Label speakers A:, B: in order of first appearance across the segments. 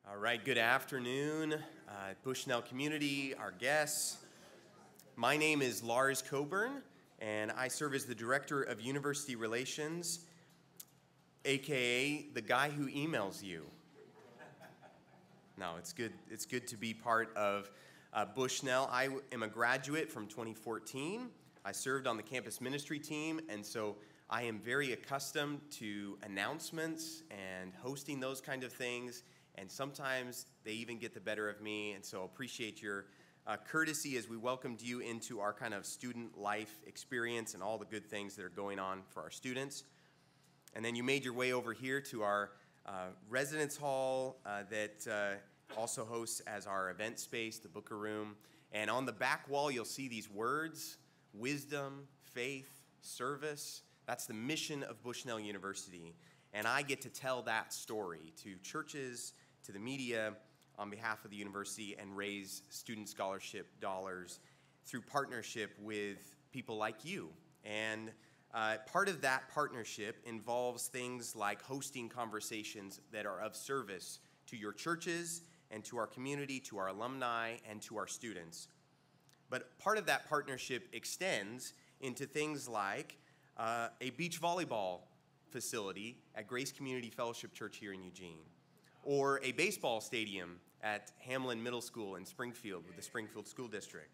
A: All right, good afternoon, Bushnell community, our guests. My name is Lars Coburn, and I serve as the Director of University Relations, aka the guy who emails you. No, it's good to be part of Bushnell. I am a graduate from 2014. I served on the campus ministry team, and so I am very accustomed to announcements and hosting those kind of things. And sometimes they even get the better of me, and so appreciate your courtesy as we welcomed you into our kind of student life experience and all the good things that are going on for our students. And then you made your way over here to our residence hall that also hosts as our event space, the Booker Room. And on the back wall, you'll see these words: wisdom, faith, service. That's the mission of Bushnell University. And I get to tell that story to churches, to the media, on behalf of the university, and raise student scholarship dollars through partnership with people like you. And part of that partnership involves things like hosting conversations that are of service to your churches and to our community, to our alumni, and to our students. But part of that partnership extends into things like a beach volleyball facility at Grace Community Fellowship Church here in Eugene, or a baseball stadium at Hamlin Middle School in Springfield with the Springfield School District,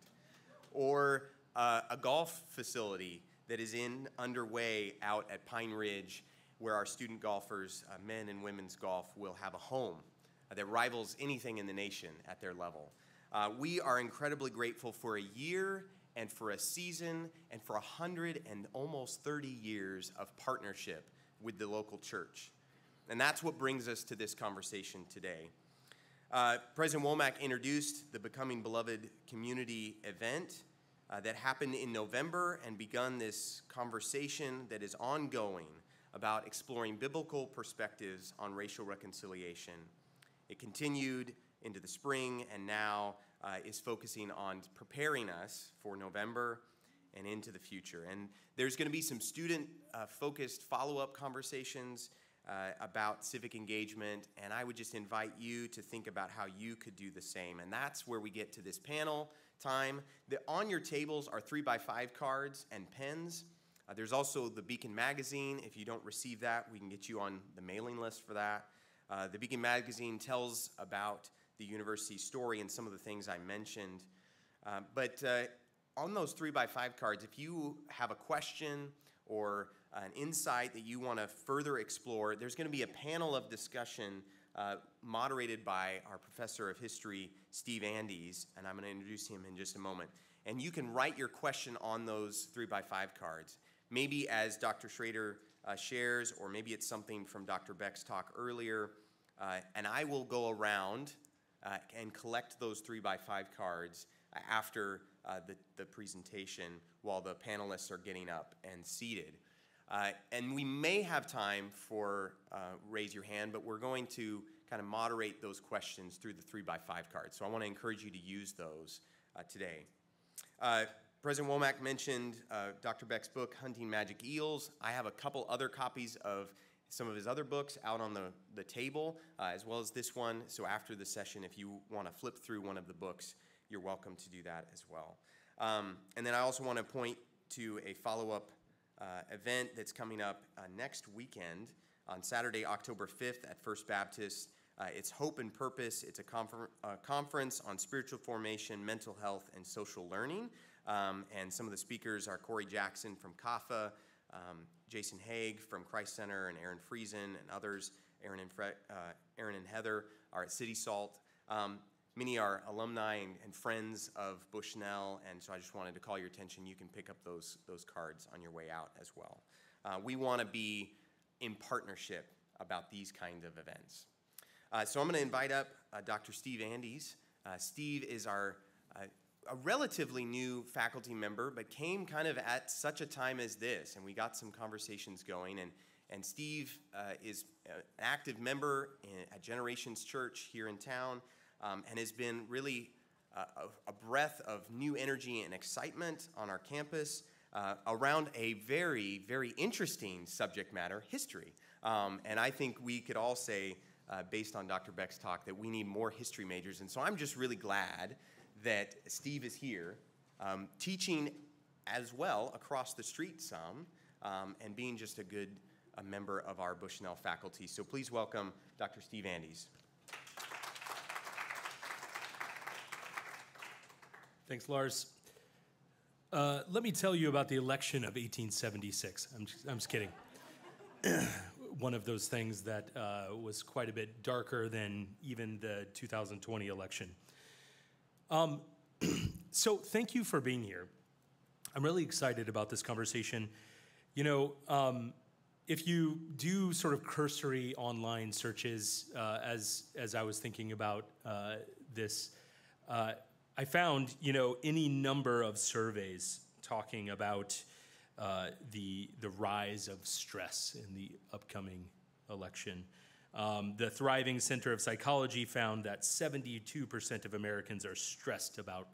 A: or a golf facility that is underway out at Pine Ridge, where our student golfers, men and women's golf, will have a home that rivals anything in the nation at their level. We are incredibly grateful for a year and for a season and for 100 and almost 30 years of partnership with the local church. And that's what brings us to this conversation today. President Womack introduced the Becoming Beloved Community event that happened in November and begun this conversation that is ongoing about exploring biblical perspectives on racial reconciliation. It continued into the spring and now is focusing on preparing us for November and into the future. And there's going to be some student-focused follow-up conversations about civic engagement, and I would just invite you to think about how you could do the same. And that's where we get to this panel time. On your tables are 3x5 cards and pens. There's also the Beacon Magazine. If you don't receive that, we can get you on the mailing list for that. The Beacon Magazine tells about the university story and some of the things I mentioned. But on those 3x5 cards, if you have a question or an insight that you want to further explore, there's going to be a panel of discussion moderated by our professor of history, Steve Andes, and I'm going to introduce him in just a moment. And you can write your question on those 3x5 cards. Maybe as Dr. Schrader shares, or maybe it's something from Dr. Beck's talk earlier, and I will go around and collect those 3x5 cards after the presentation while the panelists are getting up and seated. And we may have time for raise your hand, but we're going to kind of moderate those questions through the 3x5 cards. So I want to encourage you to use those today. President Womack mentioned Dr. Beck's book, Hunting Magic Eels. I have a couple other copies of some of his other books out on the table, as well as this one. So after the session, if you want to flip through one of the books, you're welcome to do that as well. And then I also want to point to a follow-up event that's coming up next weekend on Saturday, October 5th at First Baptist. It's Hope and Purpose. It's a conference on spiritual formation, mental health, and social learning. And some of the speakers are Corey Jackson from CAFA, Jason Haig from Christ Center, and Aaron Friesen and others. Aaron and Heather are at City Salt. Many are alumni and friends of Bushnell, and so I just wanted to call your attention. You can pick up those cards on your way out as well. We want to be in partnership about these kinds of events. So I'm going to invite up Dr. Steve Andes. Steve is a relatively new faculty member, but came kind of at such a time as this, and we got some conversations going. And Steve is an active member at Generations Church here in town, and has been really a breath of new energy and excitement on our campus around a very, very interesting subject matter, history. And I think we could all say based on Dr. Beck's talk, that we need more history majors. And so I'm just really glad that Steve is here, teaching as well across the street some, and being just a member of our Bushnell faculty. So please welcome Dr. Steve Andes.
B: Thanks, Lars. Let me tell you about the election of 1876. I'm just kidding. One of those things that was quite a bit darker than even the 2020 election. So thank you for being here. I'm really excited about this conversation. You know, if you do sort of cursory online searches, as I was thinking about this, I found, you know, any number of surveys talking about the rise of stress in the upcoming election. The Thriving Center of Psychology found that 72% of Americans are stressed about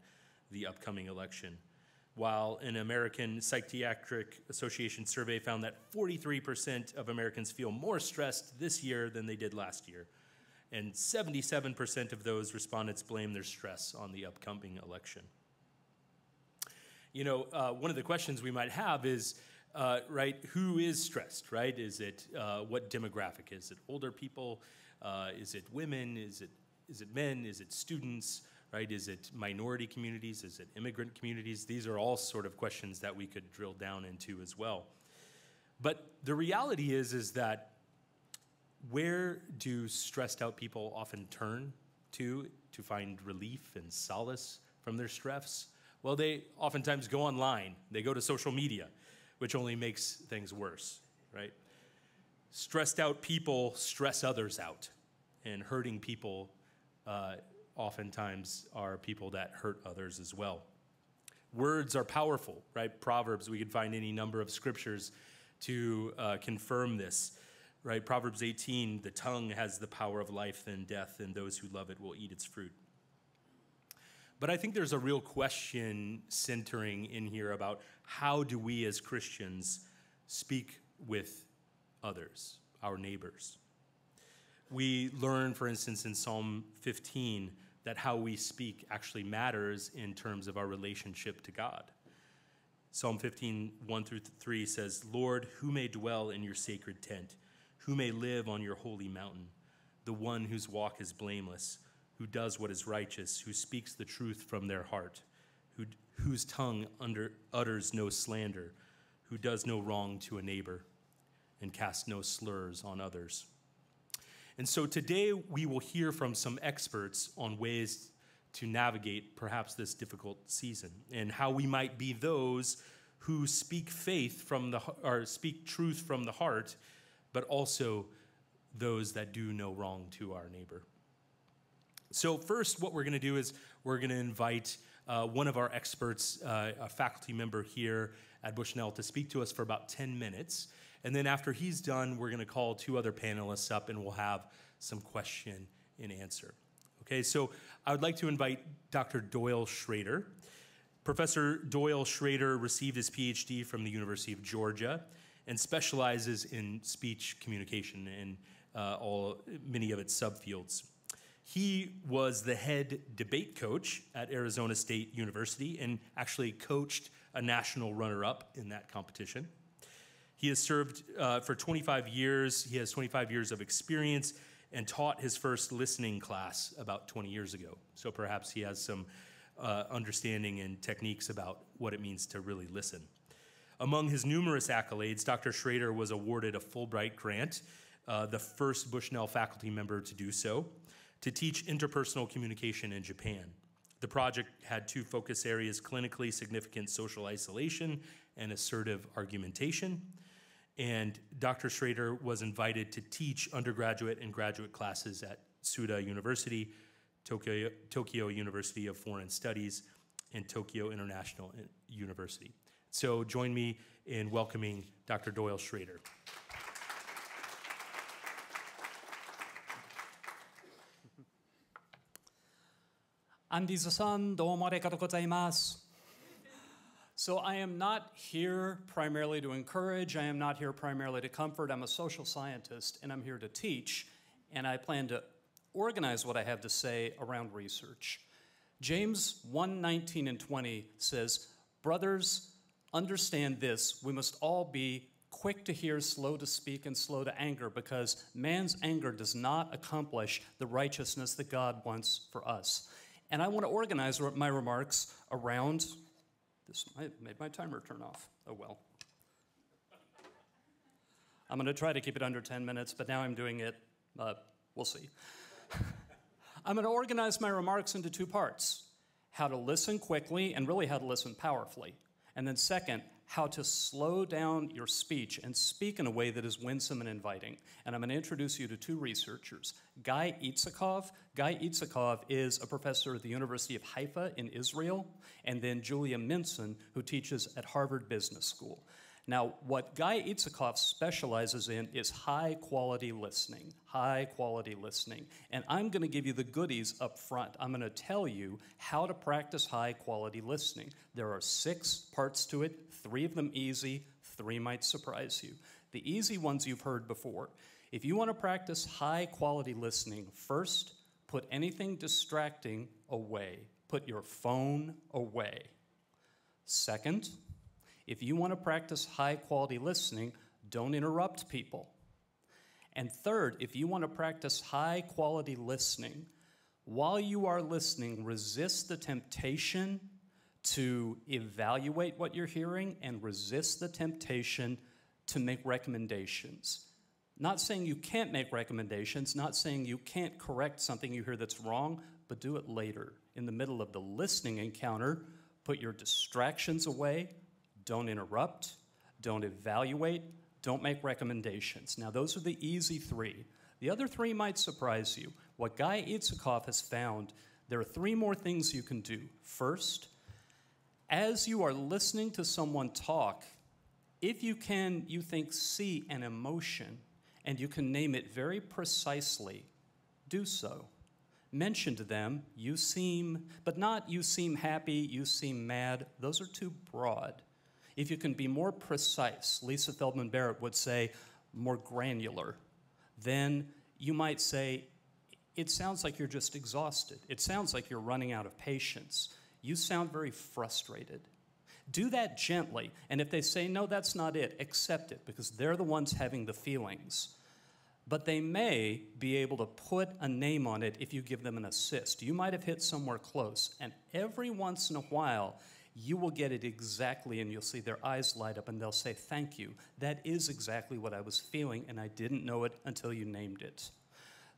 B: the upcoming election, while an American Psychiatric Association survey found that 43% of Americans feel more stressed this year than they did last year. And 77% of those respondents blame their stress on the upcoming election. You know, one of the questions we might have is, right, who is stressed, right? Is it, what demographic? Is it older people? Is it women? Is it men? Is it students, right? Is it minority communities? Is it immigrant communities? These are all sort of questions that we could drill down into as well. But the reality is that where do stressed out people often turn to find relief and solace from their stress? Well, they oftentimes go online. They go to social media, which only makes things worse, right? Stressed out people stress others out, and hurting people oftentimes are people that hurt others as well. Words are powerful, right? Proverbs, we could find any number of scriptures to confirm this. Right, Proverbs 18, the tongue has the power of life and death, and those who love it will eat its fruit. But I think there's a real question centering in here about how do we as Christians speak with others, our neighbors. We learn, for instance, in Psalm 15, that how we speak actually matters in terms of our relationship to God. Psalm 15, 1-3 says, "Lord, who may dwell in your sacred tent? Who may live on your holy mountain? The one whose walk is blameless, who does what is righteous, who speaks the truth from their heart, whose tongue utters no slander, who does no wrong to a neighbor, and casts no slurs on others." And so today we will hear from some experts on ways to navigate perhaps this difficult season, and how we might be those who speak speak truth from the heart, but also those that do no wrong to our neighbor. So first, what we're going to do is we're going to invite one of our experts, a faculty member here at Bushnell, to speak to us for about 10 minutes. And then after he's done, we're going to call two other panelists up, and we'll have some question and answer. Okay, so I would like to invite Dr. Doyle Schrader. Professor Doyle Schrader received his PhD from the University of Georgia and specializes in speech communication and many of its subfields. He was the head debate coach at Arizona State University and actually coached a national runner-up in that competition. He has served for 25 years. He has 25 years of experience and taught his first listening class about 20 years ago. So perhaps he has some understanding and techniques about what it means to really listen. Among his numerous accolades, Dr. Schrader was awarded a Fulbright grant, the first Bushnell faculty member to do so, to teach interpersonal communication in Japan. The project had two focus areas: clinically significant social isolation and assertive argumentation. And Dr. Schrader was invited to teach undergraduate and graduate classes at Tsuda University, Tokyo University of Foreign Studies, and Tokyo International University. So join me in welcoming Dr. Doyle Schrader.
C: アンディズさん、どうもありがとうございます。So I am not here primarily to encourage. I am not here primarily to comfort. I'm a social scientist, and I'm here to teach. and I plan to organize what I have to say around research. James 1:19 and 20 says, "Brothers, understand this, we must all be quick to hear, slow to speak, and slow to anger, because man's anger does not accomplish the righteousness that God wants for us." And I want to organize my remarks around, this made my timer turn off. Oh well. I'm going to try to keep it under 10 minutes, but now I'm doing it, we'll see. I'm going to organize my remarks into two parts: how to listen quickly and really how to listen powerfully. And then second, how to slow down your speech and speak in a way that is winsome and inviting. And I'm going to introduce you to two researchers, Guy Itzikov. Guy Itzikov is a professor at the University of Haifa in Israel, and then Julia Minson, who teaches at Harvard Business School. Now, what Guy Itzikov specializes in is high-quality listening, high-quality listening. And I'm going to give you the goodies up front. I'm going to tell you how to practice high-quality listening. There are 6 parts to it, 3 of them easy, 3 might surprise you. The easy ones you've heard before. If you want to practice high-quality listening, first, put anything distracting away. Put your phone away. Second, if you want to practice high-quality listening, don't interrupt people. And third, if you want to practice high-quality listening, while you are listening, resist the temptation to evaluate what you're hearing and resist the temptation to make recommendations. Not saying you can't make recommendations, not saying you can't correct something you hear that's wrong, but do it later. In the middle of the listening encounter, put your distractions away. Don't interrupt, don't evaluate, don't make recommendations. Now, those are the easy 3. The other 3 might surprise you. What Guy Itzikov has found, there are 3 more things you can do. First, as you are listening to someone talk, if you can, you think, see an emotion, and you can name it very precisely, do so. Mention to them, you seem, but not you seem happy, you seem mad. Those are too broad. If you can be more precise, Lisa Feldman Barrett would say more granular, then you might say, it sounds like you're just exhausted. It sounds like you're running out of patience. You sound very frustrated. Do that gently, and if they say, no, that's not it, accept it, because they're the ones having the feelings. But they may be able to put a name on it if you give them an assist. You might have hit somewhere close, and every once in a while, you will get it exactly, and you'll see their eyes light up, and they'll say, thank you. That is exactly what I was feeling, and I didn't know it until you named it.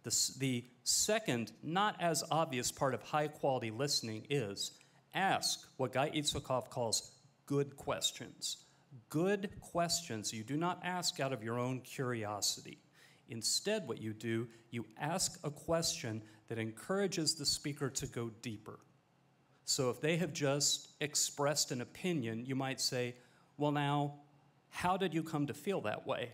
C: The second, not as obvious part of high-quality listening is ask what Guy Itzikov calls good questions. Good questions you do not ask out of your own curiosity. Instead, what you do, you ask a question that encourages the speaker to go deeper. So if they have just expressed an opinion, you might say, well now, how did you come to feel that way?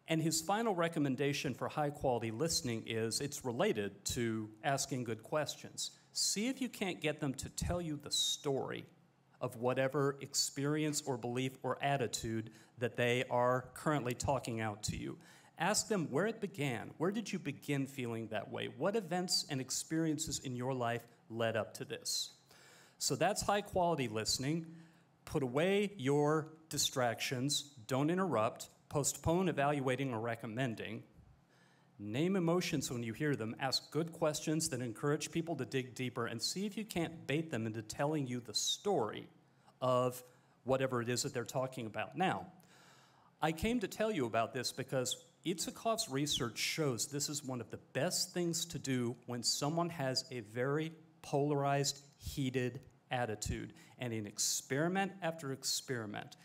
C: And his final recommendation for high-quality listening is, it's related to asking good questions. See if you can't get them to tell you the story of whatever experience or belief or attitude that they are currently talking out to you. Ask them where it began. Where did you begin feeling that way? What events and experiences in your life led up to this? So that's high-quality listening. Put away your distractions. Don't interrupt. Postpone evaluating or recommending. Name emotions when you hear them. Ask good questions that encourage people to dig deeper, and see if you can't bait them into telling you the story of whatever it is that they're talking about. Now, I came to tell you about this because Itzikov's research shows this is one of the best things to do when someone has a very polarized, heated attitude. And in experiment after experiment,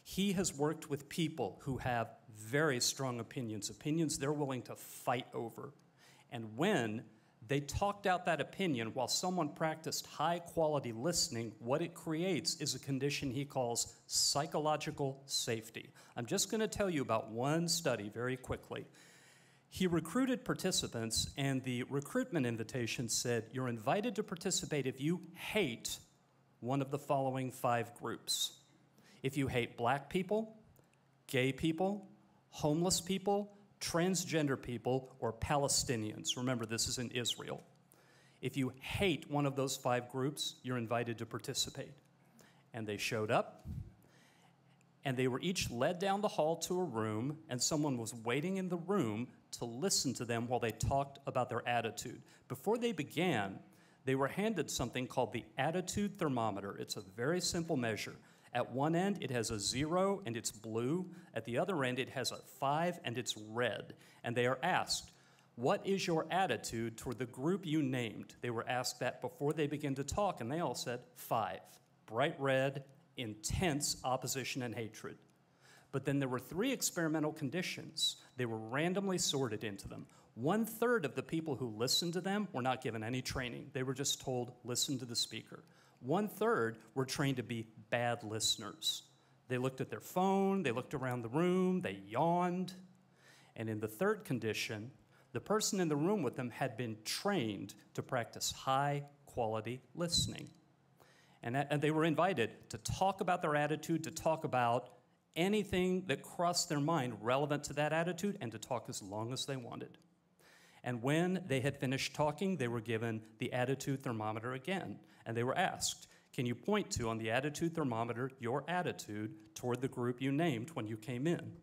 C: he has worked with people who have very strong opinions they're willing to fight over. And when they talked out that opinion while someone practiced high-quality listening, what it creates is a condition he calls psychological safety. I'm just going to tell you about one study very quickly. He recruited participants, and the recruitment invitation said, you're invited to participate if you hate one of the following 5 groups. If you hate black people, gay people, homeless people, transgender people, or Palestinians. Remember, this is in Israel. If you hate one of those 5 groups, you're invited to participate. And they showed up, and they were each led down the hall to a room, and someone was waiting in the room to listen to them while they talked about their attitude. Before they began, they were handed something called the attitude thermometer. It's a very simple measure. At one end, it has a 0 and it's blue. At the other end, it has a 5 and it's red. And they are asked, what is your attitude toward the group you named? They were asked that before they began to talk, and they all said 5. Bright red, intense opposition and hatred. But then there were 3 experimental conditions. They were randomly sorted into them. 1/3 of the people who listened to them were not given any training. They were just told, listen to the speaker. 1/3 were trained to be bad listeners. They looked at their phone, they looked around the room, they yawned. And in the 3rd condition, the person in the room with them had been trained to practice high-quality listening. And they were invited to talk about their attitude, to talk about anything that crossed their mind relevant to that attitude, and to talk as long as they wanted. And when they had finished talking, they were given the attitude thermometer again. And they were asked, can you point to, on the attitude thermometer, your attitude toward the group you named when you came in?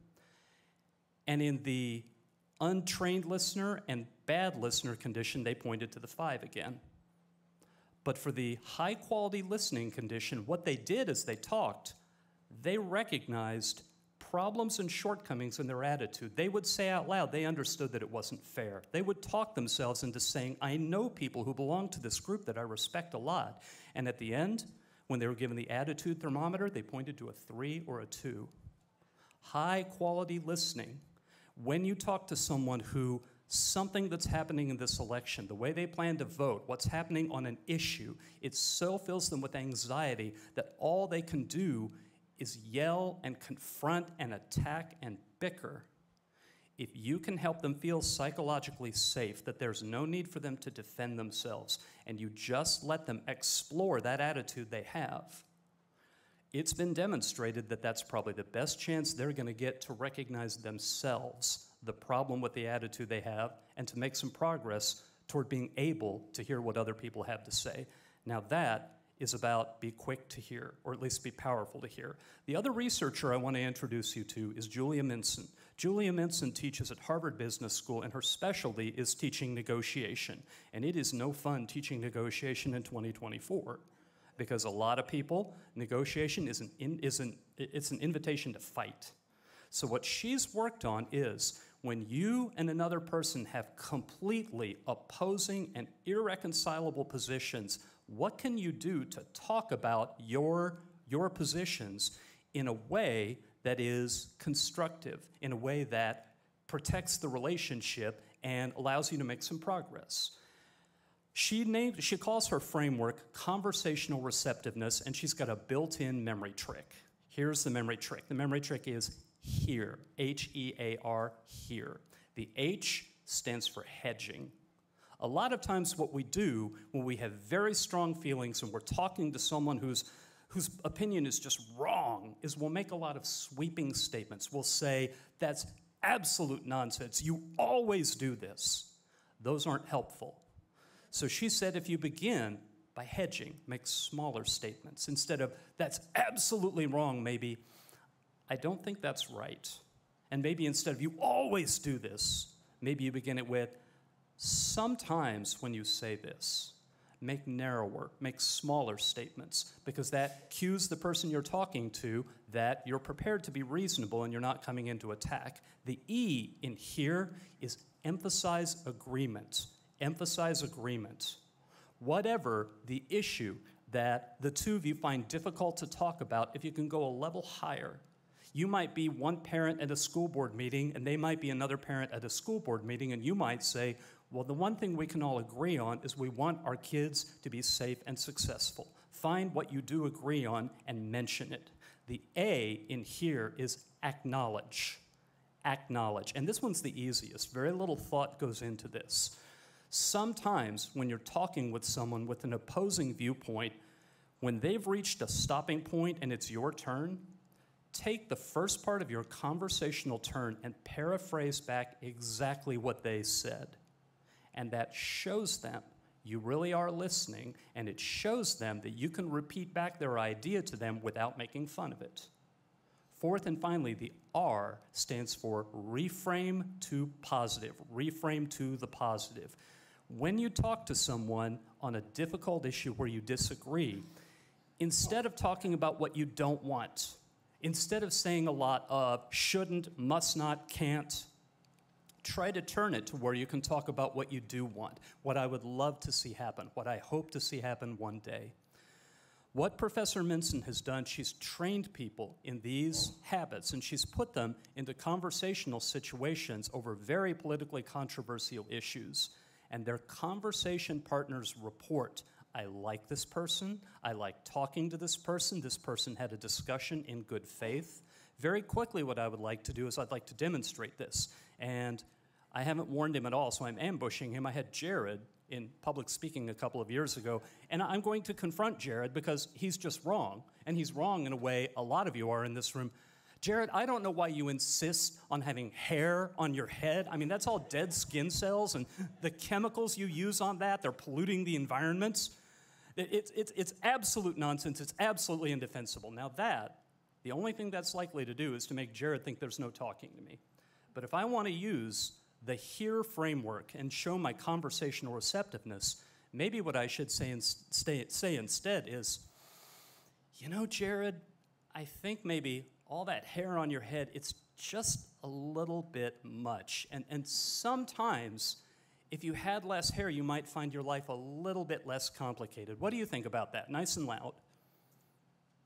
C: And in the untrained listener and bad listener condition, they pointed to the 5 again. But for the high-quality listening condition, what they did as they talked, they recognized problems and shortcomings in their attitude. They would say out loud they understood that it wasn't fair. They would talk themselves into saying, I know people who belong to this group that I respect a lot. And at the end, when they were given the attitude thermometer, they pointed to a 3 or a 2. High-quality listening. When you talk to someone who something that's happening in this election, the way they plan to vote, what's happening on an issue, it so fills them with anxiety that all they can do is yell and confront and attack and bicker. If you can help them feel psychologically safe, that there's no need for them to defend themselves, and you just let them explore that attitude they have, it's been demonstrated that that's probably the best chance they're going to get to recognize themselves, the problem with the attitude they have, and to make some progress toward being able to hear what other people have to say. Now that is about be quick to hear, or at least be powerful to hear. The other researcher I want to introduce you to is Julia Minson. Julia Minson teaches at Harvard Business School, and her specialty is teaching negotiation. And it is no fun teaching negotiation in 2024. Because a lot of people, negotiation is an invitation to fight. So what she's worked on is when you and another person have completely opposing and irreconcilable positions, what can you do to talk about your positions in a way that is constructive, in a way that protects the relationship and allows you to make some progress? She calls her framework conversational receptiveness, and she's got a built-in memory trick. Here's the memory trick. The memory trick is HEAR, H-E-A-R, HEAR. The H stands for hedging. A lot of times what we do when we have very strong feelings and we're talking to someone whose opinion is just wrong is we'll make a lot of sweeping statements. We'll say, that's absolute nonsense. You always do this. Those aren't helpful. So she said if you begin by hedging, make smaller statements. Instead of, that's absolutely wrong, maybe, I don't think that's right. And maybe instead of, you always do this, maybe you begin it with, sometimes when you say this, make narrower, make smaller statements, because that cues the person you're talking to that you're prepared to be reasonable and you're not coming in to attack. The E in here is emphasize agreement. Emphasize agreement. Whatever the issue that the two of you find difficult to talk about, if you can go a level higher, you might be one parent at a school board meeting and they might be another parent at a school board meeting, and you might say, well, the one thing we can all agree on is we want our kids to be safe and successful. Find what you do agree on and mention it. The A in here is acknowledge. Acknowledge. And this one's the easiest. Very little thought goes into this. Sometimes when you're talking with someone with an opposing viewpoint, when they've reached a stopping point and it's your turn, take the first part of your conversational turn and paraphrase back exactly what they said. And that shows them you really are listening, and it shows them that you can repeat back their idea to them without making fun of it. Fourth and finally, the R stands for reframe to positive, reframe to the positive. When you talk to someone on a difficult issue where you disagree, instead of talking about what you don't want, instead of saying a lot of shouldn't, must not, can't, try to turn it to where you can talk about what you do want, what I would love to see happen, what I hope to see happen one day. What Professor Minson has done, she's trained people in these habits, and she's put them into conversational situations over very politically controversial issues. And their conversation partners report, I like this person, I like talking to this person had a discussion in good faith. Very quickly, what I would like to do is I'd like to demonstrate this. And I haven't warned him at all, so I'm ambushing him. I had Jared in public speaking a couple of years ago, and I'm going to confront Jared because he's just wrong, and he's wrong in a way a lot of you are in this room. Jared, I don't know why you insist on having hair on your head. I mean, that's all dead skin cells, and the chemicals you use on that, they're polluting the environments. It's absolute nonsense. It's absolutely indefensible. Now the only thing that's likely to do is to make Jared think there's no talking to me. But if I want to use the HEAR framework and show my conversational receptiveness, maybe what I should say instead is, you know, Jared, I think maybe all that hair on your head, it's just a little bit much. And sometimes, if you had less hair, you might find your life a little bit less complicated. What do you think about that? Nice and loud.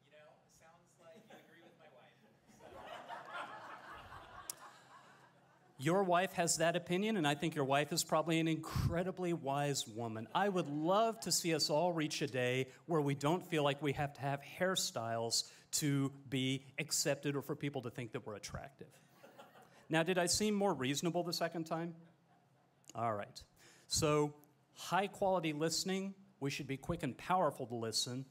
D: You know, sounds like you agree with my wife.
C: Your wife has that opinion, and I think your wife is probably an incredibly wise woman. I would love to see us all reach a day where we don't feel like we have to have hairstyles to be accepted or for people to think that we're attractive. Now, did I seem more reasonable the second time? All right. So, high-quality listening, we should be quick and powerful to listen.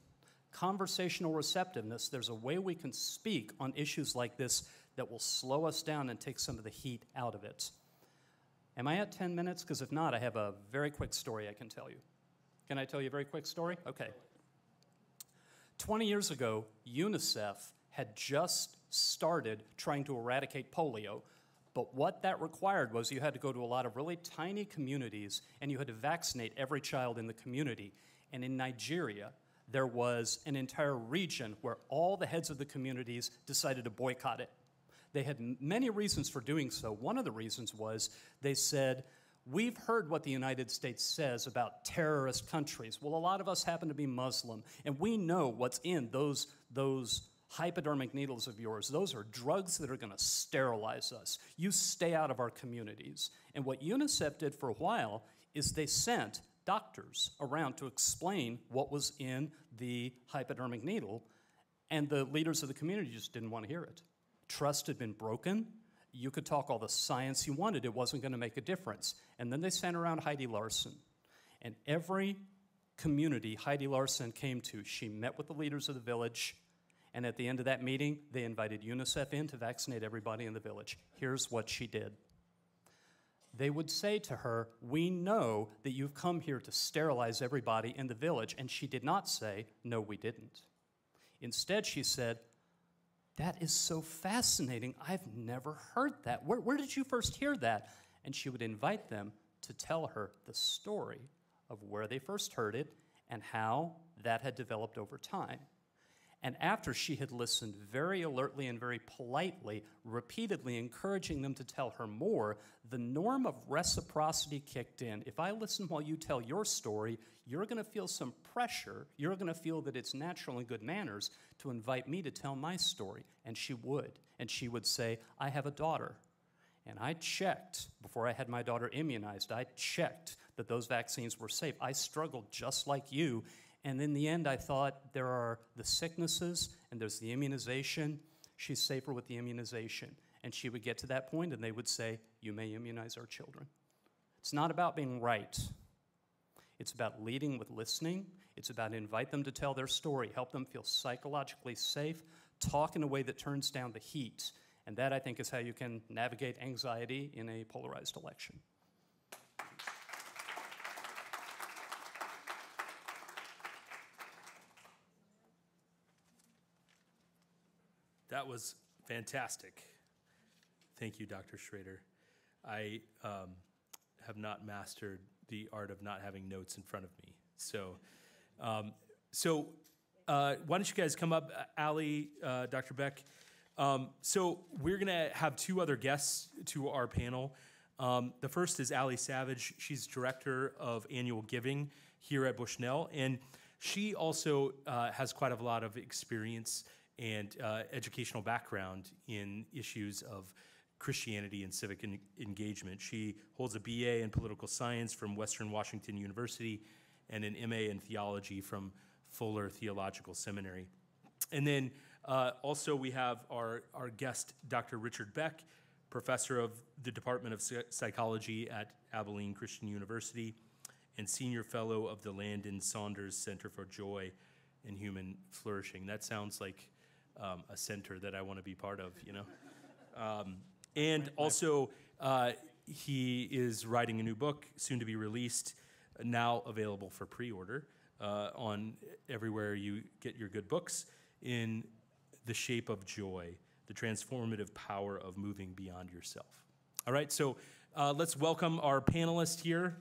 C: Conversational receptiveness, there's a way we can speak on issues like this that will slow us down and take some of the heat out of it. Am I at 10 minutes? Because if not, I have a very quick story I can tell you. Can I tell you a very quick story? Okay. 20 years ago, UNICEF had just started trying to eradicate polio, but what that required was you had to go to a lot of really tiny communities and you had to vaccinate every child in the community. And in Nigeria, there was an entire region where all the heads of the communities decided to boycott it. They had many reasons for doing so. One of the reasons was they said, we've heard what the United States says about terrorist countries. Well, a lot of us happen to be Muslim, and we know what's in those hypodermic needles of yours. Those are drugs that are going to sterilize us. You stay out of our communities. And what UNICEF did for a while is they sent doctors around to explain what was in the hypodermic needle, and the leaders of the community just didn't want to hear it. Trust had been broken. You could talk all the science you wanted. It wasn't going to make a difference. And then they sent around Heidi Larson. And every community Heidi Larson came to, she met with the leaders of the village, and at the end of that meeting, they invited UNICEF in to vaccinate everybody in the village. Here's what she did. They would say to her, we know that you've come here to sterilize everybody in the village. And she did not say, no, we didn't. Instead, she said, that is so fascinating. I've never heard that. Where did you first hear that? And she would invite them to tell her the story of where they first heard it and how that had developed over time. And after she had listened very alertly and very politely, repeatedly encouraging them to tell her more, the norm of reciprocity kicked in. If I listen while you tell your story, you're going to feel some pressure. You're going to feel that it's natural and good manners to invite me to tell my story. And she would. And she would say, I have a daughter. And I checked, before I had my daughter immunized, I checked that those vaccines were safe. I struggled just like you. And in the end, I thought there are the sicknesses and there's the immunization. She's safer with the immunization. And she would get to that point and they would say, you may immunize our children. It's not about being right. It's about leading with listening. It's about invite them to tell their story, help them feel psychologically safe, talk in a way that turns down the heat. And that, I think, is how you can navigate anxiety in a polarized election.
B: That was fantastic. Thank you, Dr. Schrader. I have not mastered the art of not having notes in front of me. So why don't you guys come up, Allie, Dr. Beck? So we're gonna have two other guests to our panel. The first is Allie Savage. She's Director of Annual Giving here at Bushnell, and she also has quite a lot of experience and educational background in issues of Christianity and civic engagement. She holds a BA in political science from Western Washington University and an MA in theology from Fuller Theological Seminary. And then also we have our guest, Dr. Richard Beck, professor of the Department of Psychology at Abilene Christian University and senior fellow of the Landon Saunders Center for Joy and Human Flourishing. That sounds like a center that I want to be part of, you know? And also, he is writing a new book, soon to be released, now available for pre-order on everywhere you get your good books, in The Shape of Joy, the transformative power of moving beyond yourself. All right, so let's welcome our panelists here.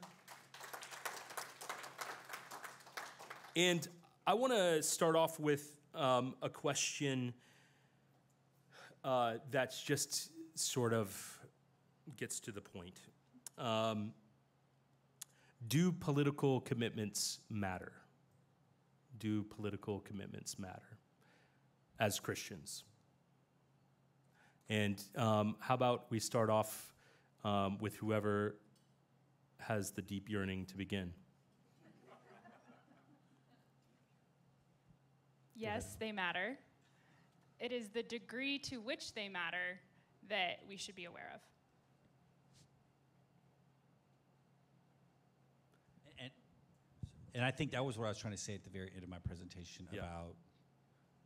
B: And I want to start off with a question that's just sort of gets to the point. Do political commitments matter? Do political commitments matter as Christians? And how about we start off with whoever has the deep yearning to begin?
E: Yes, they matter. It is the degree to which they matter that we should be aware of.
F: And I think that was what I was trying to say at the very end of my presentation about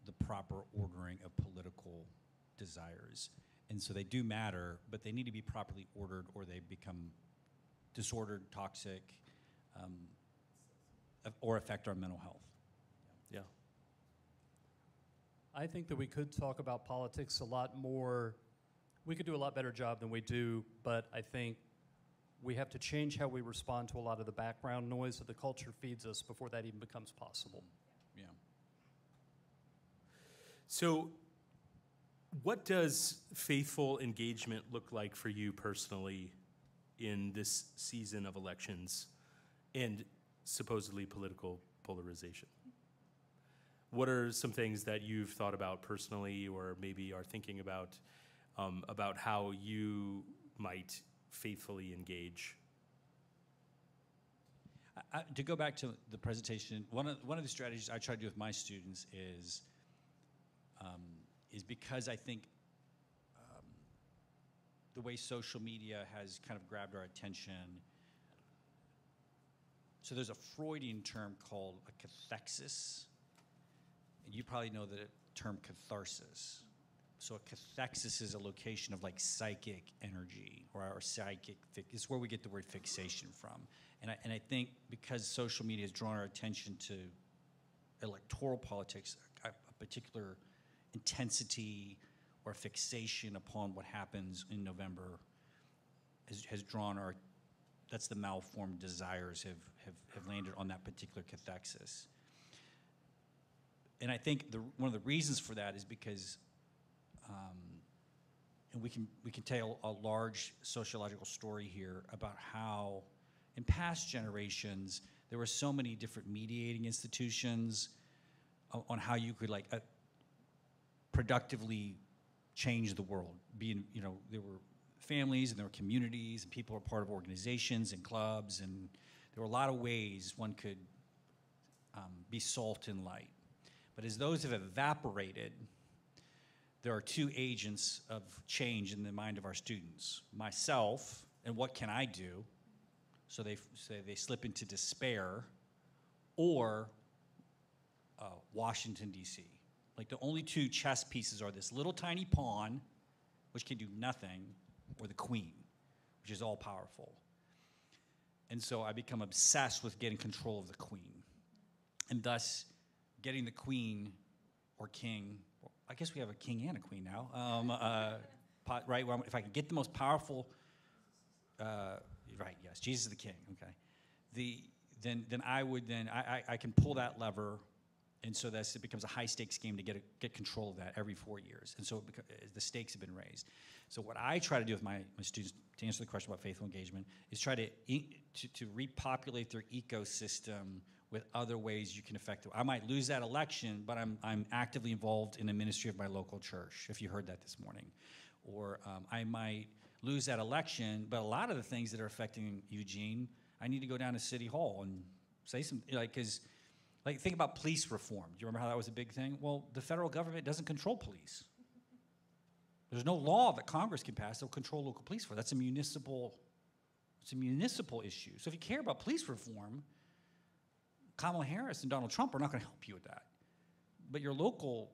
F: the proper ordering of political desires. And so they do matter, but they need to be properly ordered or they become disordered, toxic, or affect our mental health.
B: Yeah.
C: I think that we could talk about politics a lot more. We could do a lot better job than we do, but I think we have to change how we respond to a lot of the background noise that the culture feeds us before that even becomes possible.
F: Yeah.
B: So what does faithful engagement look like for you personally in this season of elections and supposedly political polarization? What are some things that you've thought about personally or maybe are thinking about how you might faithfully engage?
F: To go back to the presentation, one of the strategies I try to do with my students is because I think the way social media has kind of grabbed our attention. So there's a Freudian term called a cathexis, and you probably know the term catharsis. So a cathexis is a location of like psychic energy or our psychic, it's where we get the word fixation from. And I think because social media has drawn our attention to electoral politics, a particular intensity or fixation upon what happens in November has drawn our, that's the malformed desires have landed on that particular cathexis. And I think one of the reasons for that is because and we can tell a large sociological story here about how in past generations there were so many different mediating institutions on how you could like productively change the world. There were families and there were communities and people were part of organizations and clubs, and there were a lot of ways one could be salt and light. But as those have evaporated, there are two agents of change in the mind of our students. Myself, and what can I do? So they slip into despair, or Washington, D.C. Like the only two chess pieces are this little tiny pawn, which can do nothing, or the queen, which is all powerful. And so I become obsessed with getting control of the queen. And thus, getting the queen or king, well, I guess we have a king and a queen now, right? Well, if I can get the most powerful, right, yes, Jesus is the king, okay. Then I can pull that lever, and so it becomes a high stakes game to get control of that every 4 years. And so the stakes have been raised. So what I try to do with my students, to answer the question about faithful engagement, is try to repopulate their ecosystem with other ways you can affect it. I might lose that election, but I'm actively involved in the ministry of my local church, if you heard that this morning. Or I might lose that election, but a lot of the things that are affecting Eugene, I need to go down to City Hall and say something, because think about police reform. Do you remember how that was a big thing? Well, the federal government doesn't control police. There's no law that Congress can pass that will control local police for. It's a municipal issue. So if you care about police reform, Kamala Harris and Donald Trump are not going to help you with that. But your local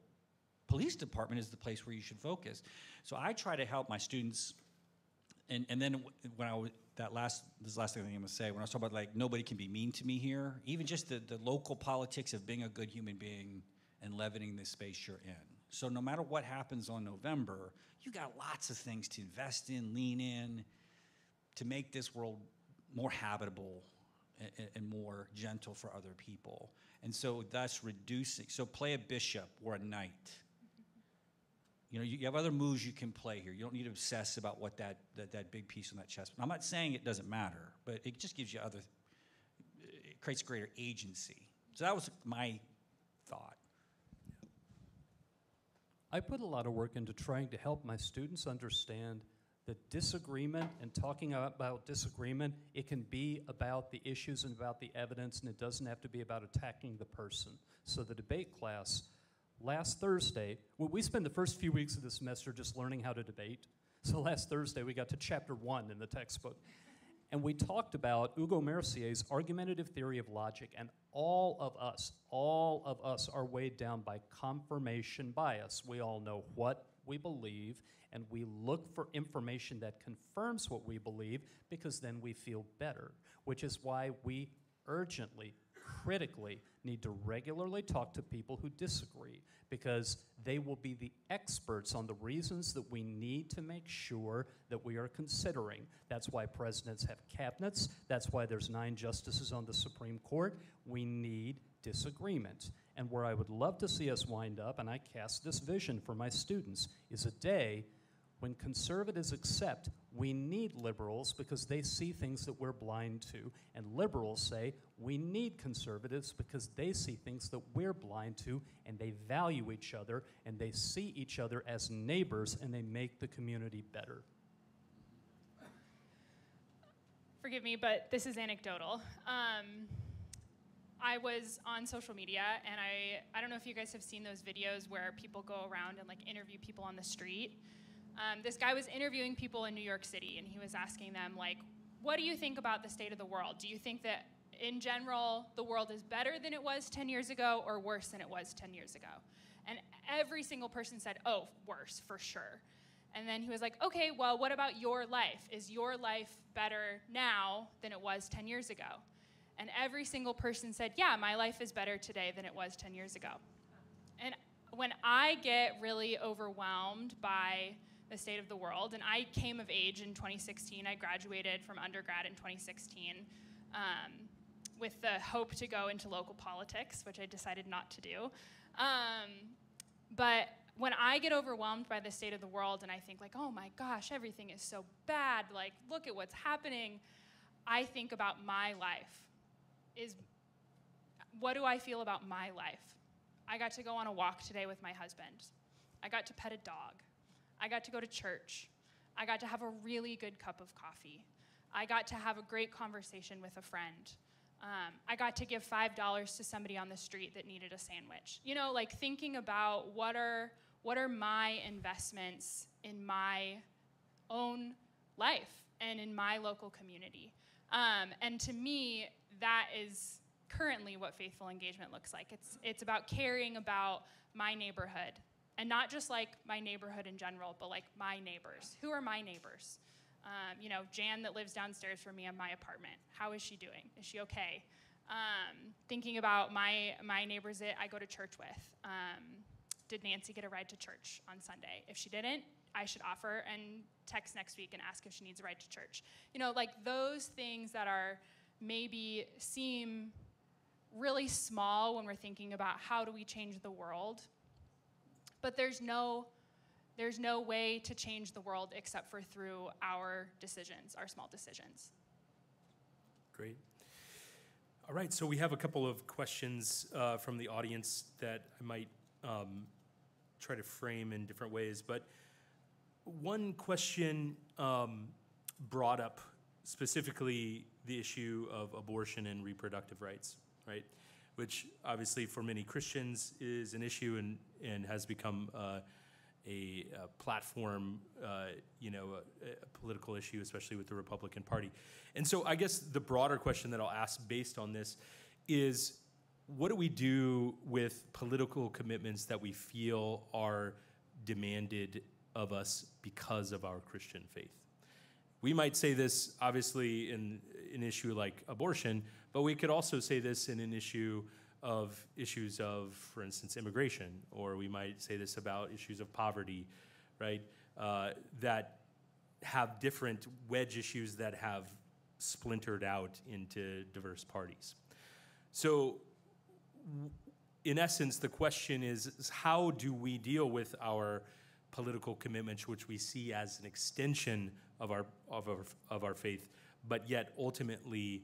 F: police department is the place where you should focus. So I try to help my students, and then when this is the last thing I'm going to say, when I was talking about nobody can be mean to me here, even just the local politics of being a good human being and leavening the space you're in. So no matter what happens on November, you got lots of things to invest in, lean in, to make this world more habitable and more gentle for other people. And so thus reducing, so play a bishop or a knight. You know, you have other moves you can play here. You don't need to obsess about what that big piece on that chess. I'm not saying it doesn't matter, but it just gives you it creates greater agency. So that was my thought.
C: I put a lot of work into trying to help my students understand that disagreement and talking about disagreement, it can be about the issues and about the evidence, and it doesn't have to be about attacking the person. So the debate class, last Thursday, we spend the first few weeks of the semester just learning how to debate. So last Thursday, we got to chapter 1 in the textbook. And we talked about Hugo Mercier's argumentative theory of logic, and all of us are weighed down by confirmation bias. We all know what we believe, and we look for information that confirms what we believe, because then we feel better, which is why we urgently, critically need to regularly talk to people who disagree, because they will be the experts on the reasons that we need to make sure that we are considering. That's why presidents have cabinets. That's why there's 9 justices on the Supreme Court. We need disagreement. And where I would love to see us wind up, and I cast this vision for my students, is a day when conservatives accept we need liberals because they see things that we're blind to, and liberals say we need conservatives because they see things that we're blind to, and they value each other, and they see each other as neighbors, and they make the community better.
E: Forgive me, but this is anecdotal. I was on social media, and I don't know if you guys have seen those videos where people go around and interview people on the street. This guy was interviewing people in New York City, and he was asking them, what do you think about the state of the world? Do you think that, in general, the world is better than it was 10 years ago or worse than it was 10 years ago? And every single person said, oh, worse, for sure. And then he was like, okay, well, what about your life? Is your life better now than it was 10 years ago? And every single person said, yeah, my life is better today than it was 10 years ago. And when I get really overwhelmed by the state of the world, and I came of age in 2016, I graduated from undergrad in 2016 with the hope to go into local politics, which I decided not to do. But when I get overwhelmed by the state of the world and I think oh my gosh, everything is so bad, look at what's happening, I think about my life. What do I feel about my life? I got to go on a walk today with my husband. I got to pet a dog. I got to go to church. I got to have a really good cup of coffee. I got to have a great conversation with a friend. I got to give $5 to somebody on the street that needed a sandwich. You know, thinking about what are my investments in my own life and in my local community. And to me, that is currently what faithful engagement looks like. It's about caring about my neighborhood, and not just like my neighborhood in general, but like my neighbors. Who are my neighbors? Jan that lives downstairs from me in my apartment. How is she doing? Is she okay? Thinking about my neighbors that I go to church with. Did Nancy get a ride to church on Sunday? If she didn't, I should offer and text next week and ask if she needs a ride to church. Like those things that are maybe seem really small when we're thinking about how do we change the world. But there's no way to change the world except for through our decisions, our small decisions.
B: Great. All right, so we have a couple of questions from the audience that I might try to frame in different ways. But one question brought up specifically the issue of abortion and reproductive rights, right? Which obviously for many Christians is an issue and has become a platform, a political issue, especially with the Republican Party. And so I guess the broader question that I'll ask based on this is, what do we do with political commitments that we feel are demanded of us because of our Christian faith? We might say this, obviously, in an issue like abortion, but we could also say this in an issues of, for instance, immigration, or we might say this about issues of poverty, right? That have different wedge issues that have splintered out into diverse parties. So, in essence, the question is how do we deal with our political commitments, which we see as an extension of our faith, but yet ultimately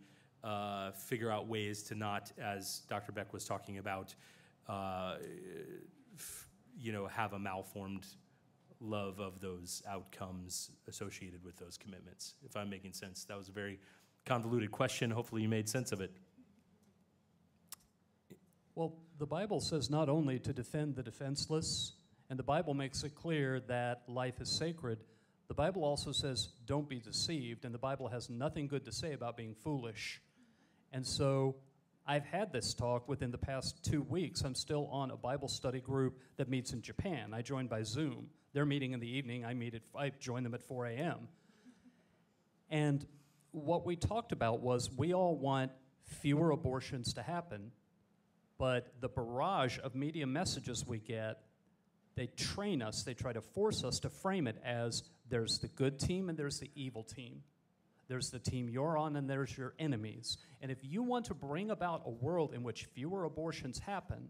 B: figure out ways to not, as Dr. Beck was talking about, have a malformed love of those outcomes associated with those commitments. If I'm making sense, that was a very convoluted question. Hopefully, you made sense of it.
C: Well, the Bible says not only to defend the defenseless, and the Bible makes it clear that life is sacred. The Bible also says, don't be deceived, and the Bible has nothing good to say about being foolish. And so I've had this talk within the past 2 weeks. I'm still on a Bible study group that meets in Japan. I joined by Zoom. They're meeting in the evening. I join them at 4 a.m. And what we talked about was we all want fewer abortions to happen, but the barrage of media messages we get, they train us, they try to force us to frame it as there's the good team and there's the evil team. There's the team you're on and there's your enemies. And if you want to bring about a world in which fewer abortions happen,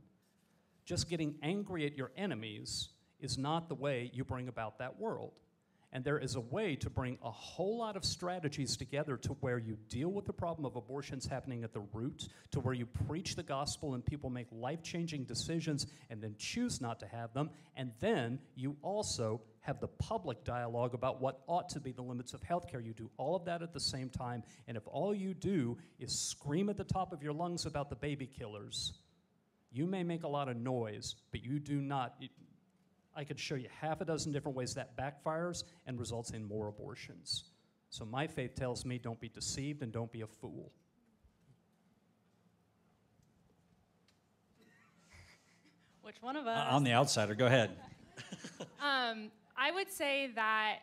C: just getting angry at your enemies is not the way you bring about that world. And there is a way to bring a whole lot of strategies together to where you deal with the problem of abortions happening at the root, to where you preach the gospel and people make life-changing decisions and then choose not to have them, and then you also have the public dialogue about what ought to be the limits of healthcare. You do all of that at the same time, and if all you do is scream at the top of your lungs about the baby killers, you may make a lot of noise, but you do not... I could show you half a dozen different ways that backfires and results in more abortions. So my faith tells me don't be deceived and don't be a fool.
E: Which one of us?
F: I'm the outsider. Go ahead.
E: I would say that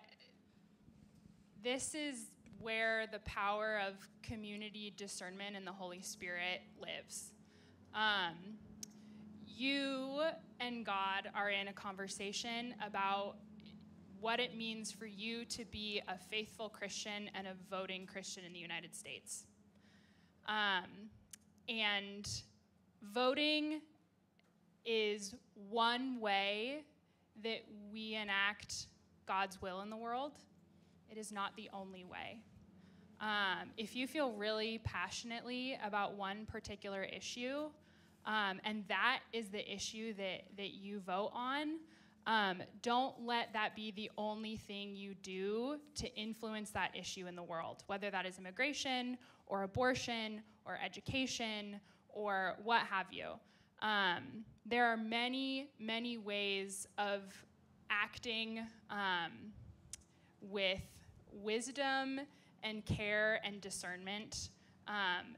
E: this is where the power of community discernment and the Holy Spirit lives. You and God are in a conversation about what it means for you to be a faithful Christian and a voting Christian in the United States. And voting is one way that we enact God's will in the world. It is not the only way. If you feel really passionately about one particular issue, and that is the issue that you vote on, don't let that be the only thing you do to influence that issue in the world, whether that is immigration or abortion or education or what have you. There are many, many ways of acting with wisdom and care and discernment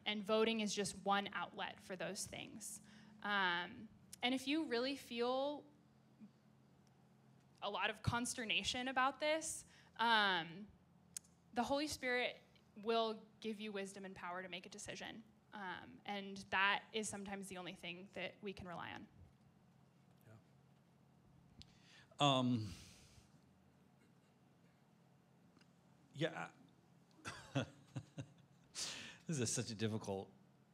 E: And voting is just one outlet for those things. And if you really feel a lot of consternation about this, the Holy Spirit will give you wisdom and power to make a decision. And that is sometimes the only thing that we can rely on.
F: Yeah. This is such a difficult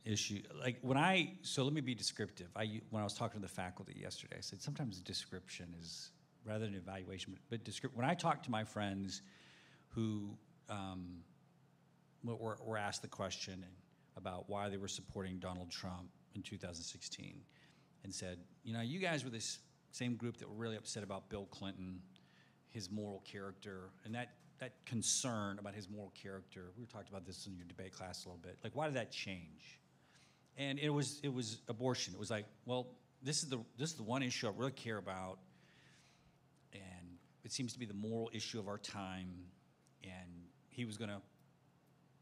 F: issue. Like so let me be descriptive. When I was talking to the faculty yesterday, I said sometimes description is rather than evaluation, but when I talk to my friends who were asked the question about why they were supporting Donald Trump in 2016 and said, you guys were this same group that were really upset about Bill Clinton, his moral character, and that concern about his moral character. We talked about this in your debate class a little bit. Like, why did that change? And it was abortion. It was like, well, this is the one issue I really care about, and it seems to be the moral issue of our time. And he was going to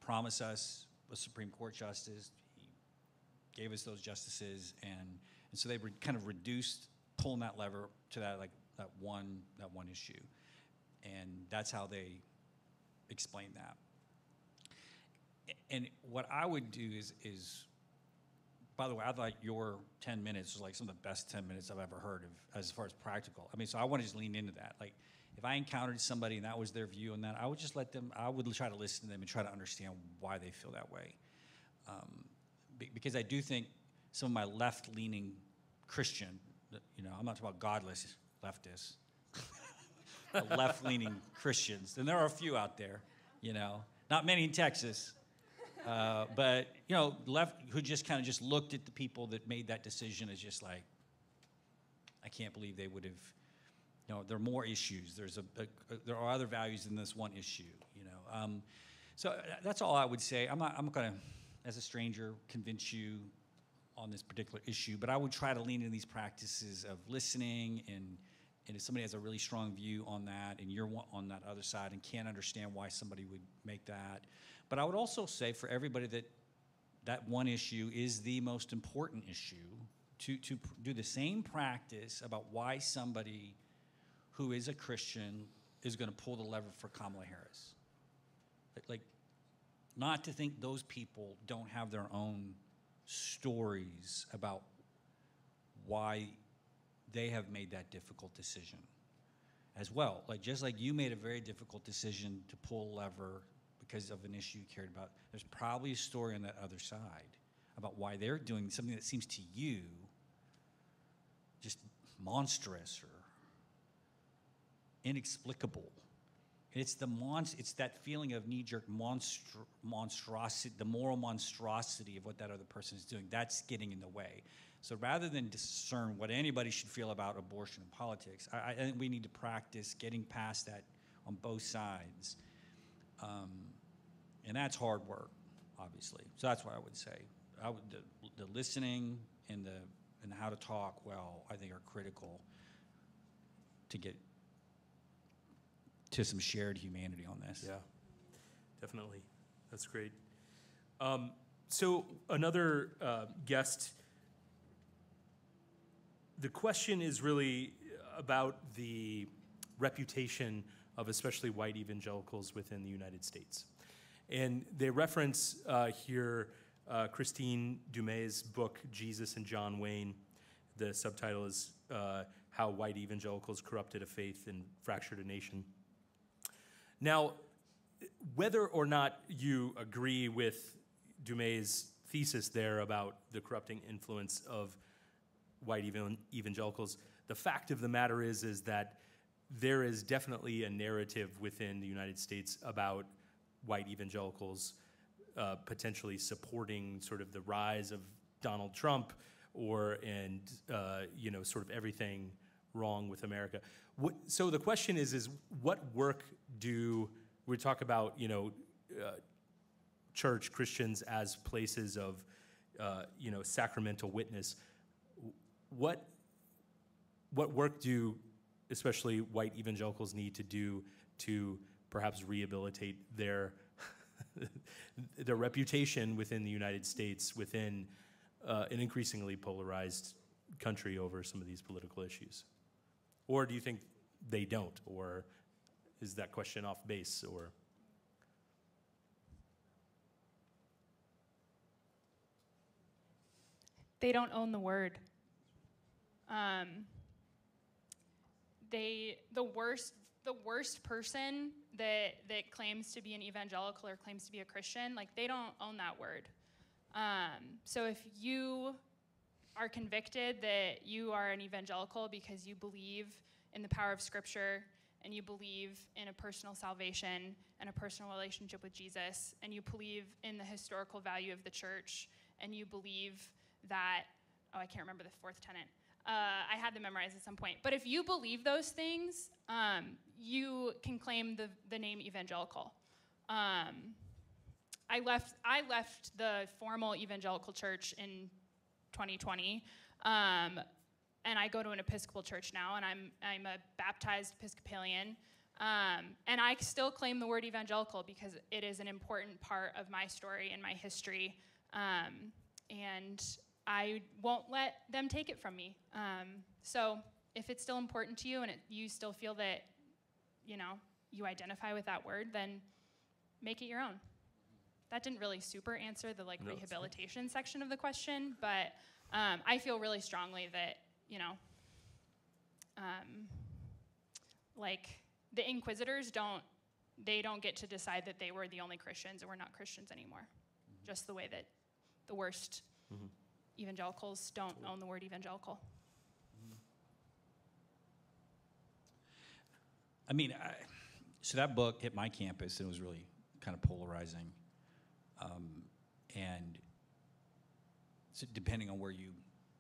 F: promise us a Supreme Court justice. He gave us those justices, and so they were kind of reduced pulling that lever to that one issue, and that's how they explain that. And what I would do is by the way, I thought your 10 minutes was like some of the best 10 minutes I've ever heard of as far as practical. I mean, so I want to just lean into that. Like, if I encountered somebody and that was their view on that, I would just I would try to listen to them and try to understand why they feel that way. Because I do think some of my left-leaning Christian, I'm not talking about godless leftists, left-leaning Christians, and there are a few out there, not many in Texas, but left who just kind of just looked at the people that made that decision as just like, I can't believe they would have. There are more issues. There are other values in this one issue. So that's all I would say. I'm not going to, as a stranger, convince you on this particular issue, but I would try to lean into these practices of listening, and if somebody has a really strong view on that, and you're on that other side and can't understand why somebody would make that. But I would also say for everybody that one issue is the most important issue, to do the same practice about why somebody who is a Christian is going to pull the lever for Kamala Harris. Like, not to think those people don't have their own stories about why they have made that difficult decision as well. Like, just like you made a very difficult decision to pull a lever because of an issue you cared about, there's probably a story on that other side about why they're doing something that seems to you just monstrous or inexplicable. And it's that feeling of knee-jerk monstrosity, the moral monstrosity of what that other person is doing. That's getting in the way. So rather than discern what anybody should feel about abortion and politics, I think we need to practice getting past that on both sides. And that's hard work, obviously. So that's what I would say. The listening and the how to talk well, I think, are critical to get to some shared humanity on this.
B: Yeah, definitely. That's great. So another guest, the question is really about the reputation of especially white evangelicals within the United States. And they reference here Christine Dumais' book, Jesus and John Wayne. The subtitle is How White Evangelicals Corrupted a Faith and Fractured a Nation. Now, whether or not you agree with Dumais' thesis there about the corrupting influence of white evangelicals, the fact of the matter is that there is definitely a narrative within the United States about white evangelicals potentially supporting sort of the rise of Donald Trump and sort of everything wrong with America. So the question is what work do we talk about? Church, Christians as places of sacramental witness. What work do especially white evangelicals need to do to perhaps rehabilitate their the reputation within the United States, within an increasingly polarized country over some of these political issues? Or do you think they don't? Or is that question off base? Or
E: they don't own the word. The worst person that claims to be an evangelical or claims to be a Christian, like, they don't own that word. So if you are convicted that you are an evangelical because you believe in the power of Scripture and you believe in a personal salvation and a personal relationship with Jesus, and you believe in the historical value of the church, and you believe that, I can't remember the fourth tenet. I had them memorized at some point. But if you believe those things, you can claim the name evangelical. I left the formal evangelical church in 2020, and I go to an Episcopal church now, and I'm a baptized Episcopalian, and I still claim the word evangelical because it is an important part of my story and my history, and I won't let them take it from me. So if it's still important to you and you still feel that, you identify with that word, then make it your own. That didn't really super answer the rehabilitation section of the question, but I feel really strongly that, the inquisitors don't get to decide that they were the only Christians and we're not Christians anymore. Mm-hmm. Just the way that the worst evangelicals don't own the word evangelical.
F: I mean, so that book hit my campus and it was really kind of polarizing. And so depending on where you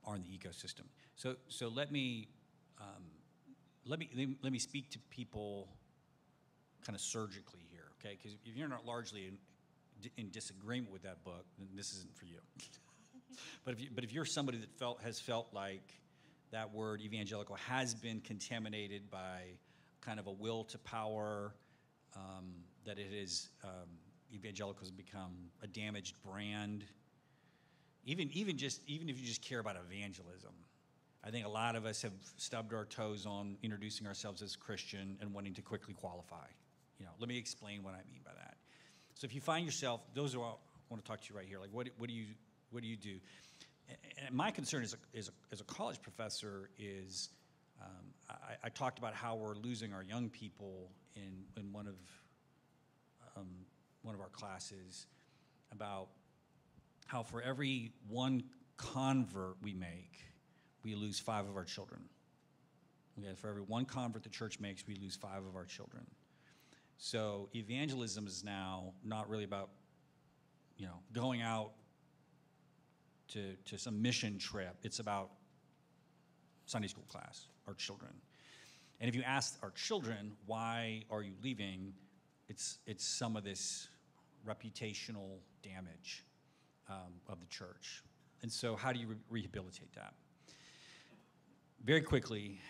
F: are in the ecosystem. So let me speak to people kind of surgically here, okay? Because if you're not largely in disagreement with that book, then this isn't for you. But if you're somebody that has felt like that word evangelical has been contaminated by kind of a will to power, that it is evangelical has become a damaged brand. Even if you just care about evangelism, I think a lot of us have stubbed our toes on introducing ourselves as Christian and wanting to quickly qualify. Let me explain what I mean by that. So if you find yourself, those are all I want to talk to you right here. Like, what do you do? And my concern as a college professor is, I talked about how we're losing our young people in one of our classes, about how for every one convert we make, we lose 5 of our children. Okay, for every one convert the church makes, we lose 5 of our children. So evangelism is now not really about, going out to some mission trip. It's about Sunday school class, our children. And if you ask our children, why are you leaving? It's some of this reputational damage of the church. And so how do you rehabilitate that? Very quickly,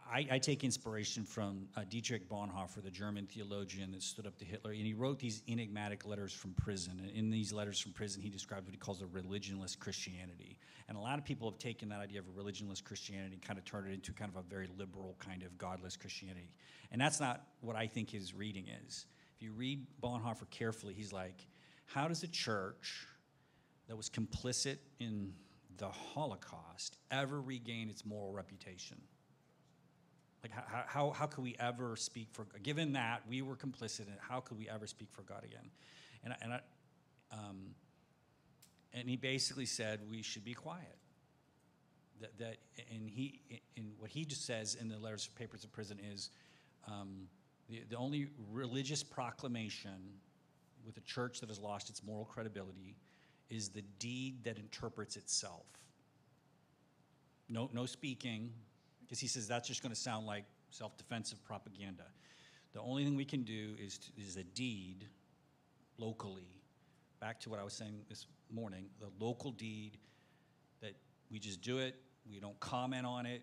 F: I take inspiration from Dietrich Bonhoeffer, the German theologian that stood up to Hitler, and he wrote these enigmatic letters from prison. And in these letters from prison, he described what he calls a religionless Christianity. And a lot of people have taken that idea of a religionless Christianity and kind of turned it into kind of a very liberal kind of godless Christianity. And that's not what I think his reading is. If you read Bonhoeffer carefully, he's like, how does a church that was complicit in the Holocaust ever regain its moral reputation? Like, how could we ever speak for, given that we were complicit in it, how could we ever speak for God again? And he basically said we should be quiet. And what he just says in the letters of papers of prison is the only religious proclamation with a church that has lost its moral credibility is the deed that interprets itself. No speaking. Because he says that's just going to sound like self-defensive propaganda. The only thing we can do is a deed locally. Back to what I was saying this morning, the local deed that we just do it, we don't comment on it,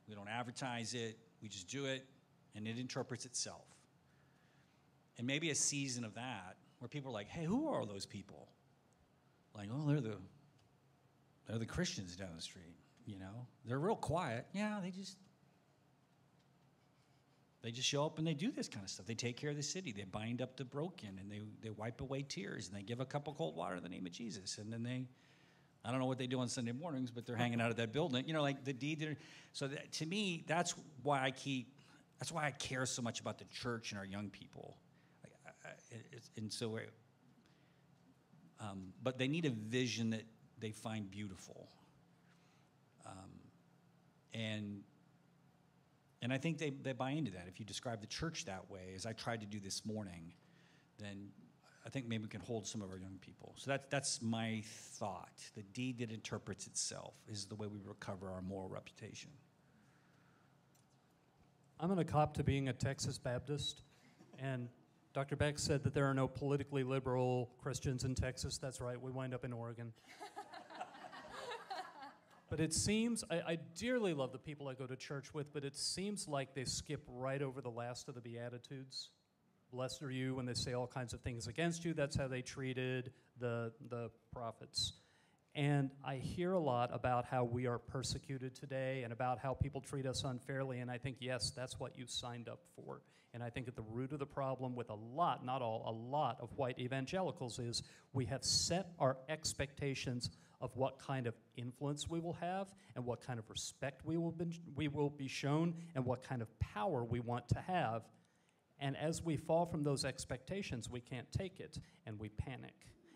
F: we don't advertise it, we just do it, and it interprets itself. And maybe a season of that where people are like, hey, who are those people? Like, oh, they're the Christians down the street, you know? They're real quiet. Yeah, they just show up and they do this kind of stuff. They take care of the city. They bind up the broken, and they wipe away tears, and they give a cup of cold water in the name of Jesus. And then I don't know what they do on Sunday mornings, but they're hanging out at that building. You know, like the deed. So to me, that's why I care so much about the church and our young people. But they need a vision that they find beautiful. And I think they buy into that. If you describe the church that way, as I tried to do this morning, then I think maybe we can hold some of our young people. So that's my thought. The deed that interprets itself is the way we recover our moral reputation.
C: I'm going to cop to being a Texas Baptist, and Dr. Beck said that there are no politically liberal Christians in Texas. That's right, we wind up in Oregon. But it seems, I dearly love the people I go to church with, but it seems like they skip right over the last of the Beatitudes. Blessed are you when they say all kinds of things against you. That's how they treated the prophets. And I hear a lot about how we are persecuted today and about how people treat us unfairly, and I think, yes, that's what you signed up for. And I think at the root of the problem with a lot, not all, a lot of white evangelicals is we have set our expectations of what kind of influence we will have and what kind of respect we will be shown and what kind of power we want to have. And as we fall from those expectations, we can't take it, and we panic.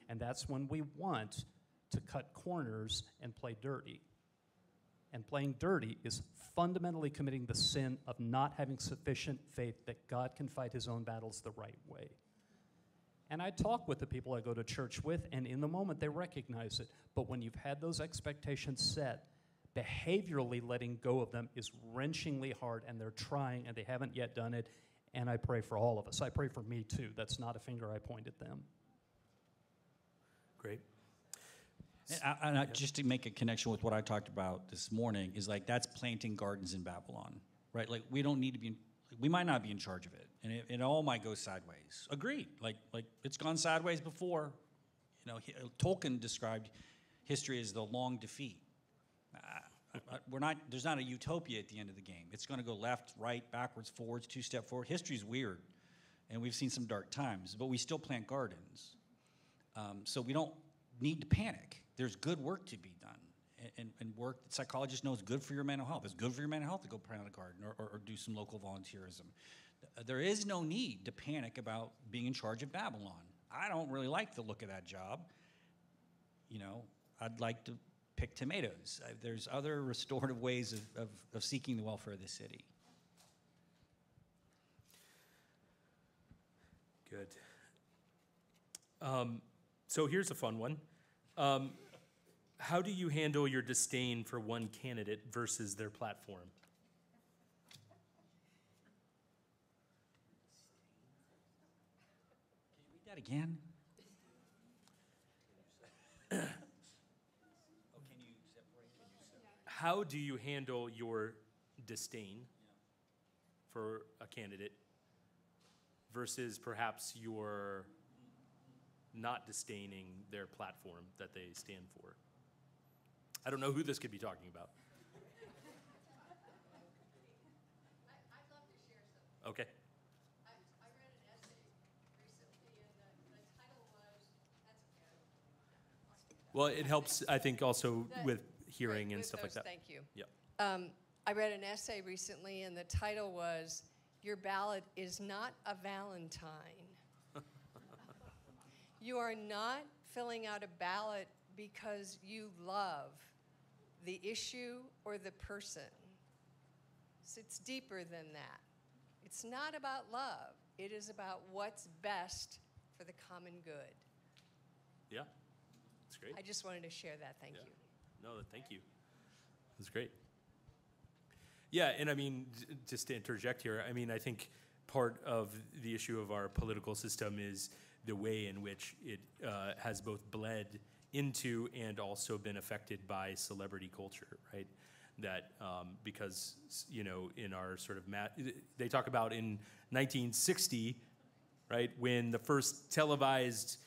C: And that's when we want to cut corners and play dirty. And playing dirty is fundamentally committing the sin of not having sufficient faith that God can fight his own battles the right way. And I talk with the people I go to church with, and in the moment they recognize it. But when you've had those expectations set, behaviorally letting go of them is wrenchingly hard, and they're trying, and they haven't yet done it. And I pray for all of us. I pray for me too. That's not a finger I point at them.
B: Great.
F: Just to make a connection with what I talked about this morning, is like that's planting gardens in Babylon, right? Like we don't need to be, we might not be in charge of it, and it all might go sideways. Agreed. Like it's gone sideways before. You know, Tolkien described history as the long defeat. There's not a utopia at the end of the game. It's going to go left, right, backwards, forwards, two-step forward. History's weird, and we've seen some dark times, but we still plant gardens. So we don't need to panic. There's good work to be done, and work that psychologists know is good for your mental health. It's good for your mental health to go plant a garden or do some local volunteerism. There is no need to panic about being in charge of Babylon. I don't really like the look of that job. You know, I'd like to pick tomatoes. There's other restorative ways of seeking the welfare of the city.
B: Good. So here's a fun one. How do you handle your disdain for one candidate versus their platform?
F: Can you read that again?
B: How do you handle your disdain for a candidate versus perhaps your not disdaining their platform that they stand for? I don't know who this could be talking about.
G: I'd love to share something.
B: Okay.
G: I read an essay recently, and the title was, that's okay.
B: Well, it helps, I think, also with hearing
G: Great,
B: and
G: with
B: stuff like
G: those,
B: that.
G: Thank you.
B: Yep.
G: I read an essay recently, and the title was, Your Ballot is Not a Valentine. You are not filling out a ballot because you love the issue or the person. It's deeper than that. It's not about love. It is about what's best for the common good.
B: Yeah, that's great.
G: I just wanted to share that. Thank you.
B: No, thank you. That's great. Yeah, and I mean, just to interject here, I mean, I think part of the issue of our political system is the way in which it has both bled into and also been affected by celebrity culture, right? That because, you know, in our sort of, they talk about in 1960, right? When the first televised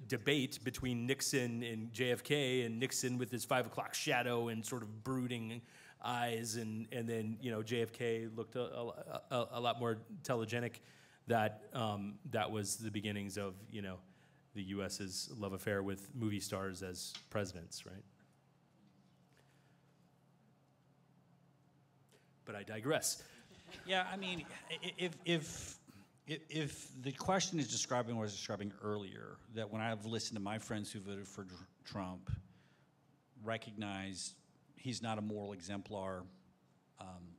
B: debate between Nixon and JFK, and Nixon with his 5 o'clock shadow and sort of brooding eyes, and then JFK looked a lot more telegenic. That was the beginnings of the U.S.'s love affair with movie stars as presidents, right? But I digress.
F: Yeah, I mean, if the question is describing what I was describing earlier, that when I've listened to my friends who voted for Trump, recognize he's not a moral exemplar.